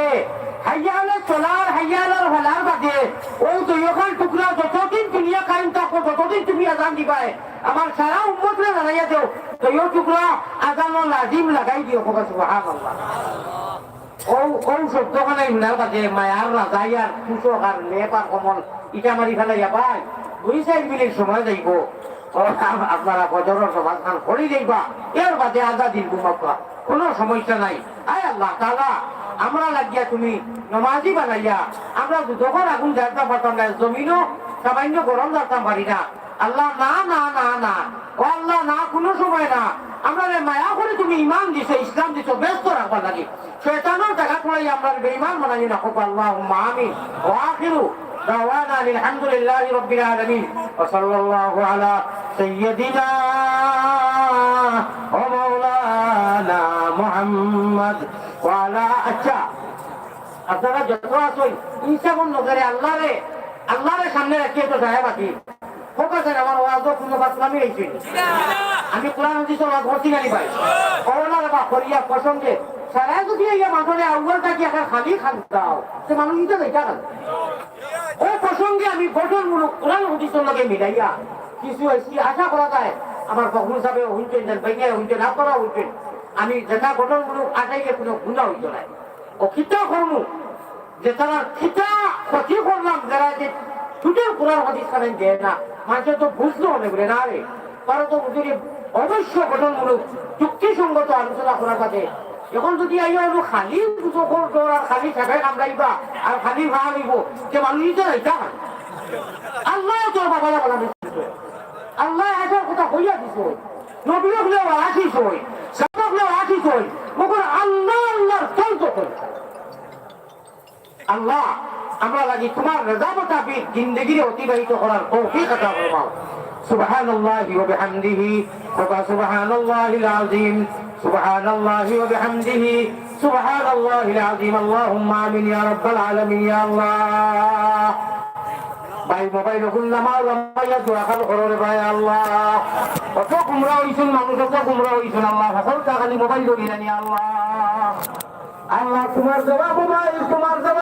Speaker 2: হাইয়া আলা সালার হাইয়া আলা ফালার বাদে ওই দয়খান টুকরা যতদিন দুনিয়া কায়েম থাকো যতদিন তুমি আযান দিবাই আমার সারা উম্মতরে জানাইয়া দেও দয় টুকরা আযান লাজিম লাগাই দিও সুবহানাল্লাহ। ও শব্দ খানাই শুনার বাদে মায়ার রাজাইয়ার কুচক আর লেপ আর কমল ইটা মারি ফেলাইয়া ভাই 2-4 মিনিট সময় যাইব আপনারা ফজরের সমাজ খান করে যাইবা এর বাদে আধা দিন ঘুমাবা কোনো সমস্যা নাই। আয় আল্লাহ তাআলা আমরা লাগিয়া তুমি নমাজি বানাইয়া আমরা যখন আগুন জ্বালতে পারতাম না জমিনও সামান্য গরম জ্বালতাম পারি না। আল্লাহ না না না না ও আল্লাহ না কোনো সময় না আমরা মায়া করে তুমি ইমান দিছো ইসলাম দিছো ব্যস্ত রাখবার লাগে শয়তানের জায়গা পড়াই আমরা বেঈমান বানাই না হোক আল্লাহুম্মা আমিন ওয়া আখিরু দাওয়ানা আলহামদুলিল্লাহি রাব্বিল আলামিন ওয়া সাল্লাল্লাহু আলা সাইয়্যিদিনা ওয়া মাওলানা মুহাম্মদ ওয়া আলা আচ্ছা আপনারা যত আসুন ইনসাফের নজরে আল্লাহরে সামনে রাখিয়ে তো যায় বাকি ফোকাসের আমার ওয়াজ কোনো বাতলামি হয়েছে আমি কোরআন হাদিস ওয়াজ করছি না ভাই করোনার বা করিয়া প্রসঙ্গে সারা যদি এই মানুষের আউয়ালটা কি একটা খালি খান দাও সে মানুষ নিতে যাইতা না ও প্রসঙ্গে আমি গঠনমূলক কোরআন হাদিসের লগে মিলাইয়া কিছু আশা করা যায় আমার ফখরুল সাহেব হইতেন যেন বাইকে হইতেন আপনারা হইতেন আমি যেটা গঠনমূলক আটাইকে কোনো গুণা হইত না ও খিতা করবো যে তারা খিতা ক্ষতি করলাম যারা যে দুটোর কোরআন হাদিস কানেন দেয় না মানুষের তো বুঝতে হবে বলে না রে তারা তো বুঝলি অবশ্য গঠনমূলক যুক্তিসঙ্গত আলোচনা করার সাথে এখন যদি আইয়া হলো খালি আর খালি ছেঁকাই কামড়াইবা আর খালি ভাড়া নিব যে মানুষ নিতে যাইতা আল্লাহ তোর বাবারা বলা আল্লাহ এটার কথা হইয়া দিছ নবী হলেও আসিস হই সাধক হলেও আসিস হই মগর আল্লাহ আল্লাহর চলতো আল্লাহ আমরা লাগি তোমার রজা মোতাবিক জিন্দেগি অতিবাহিত করার তৌফিক আতা ফরমাও। সুবহানাল্লাহি ওয়া বিহামদিহি সুবহানাল্লাহিল আযীম সুবহানাল্লাহি ওয়া বিহামদিহি সুবহানাল্লাহিল আযীম আল্লাহুম্মা আমিন ইয়া রাব্বাল আলামিন ইয়া আল্লাহ। ভাই মোবাইল গুল্লামা লামাইয়া দোয়া কাল কররে ভাই আল্লাহ কত গুমরা হইছেন মানুষ কত গুমরা হইছেন আল্লাহ সকল খালি মোবাইল ধরি জানি আল্লাহ আল্লাহ তোমার জবাব মোবাইল তোমার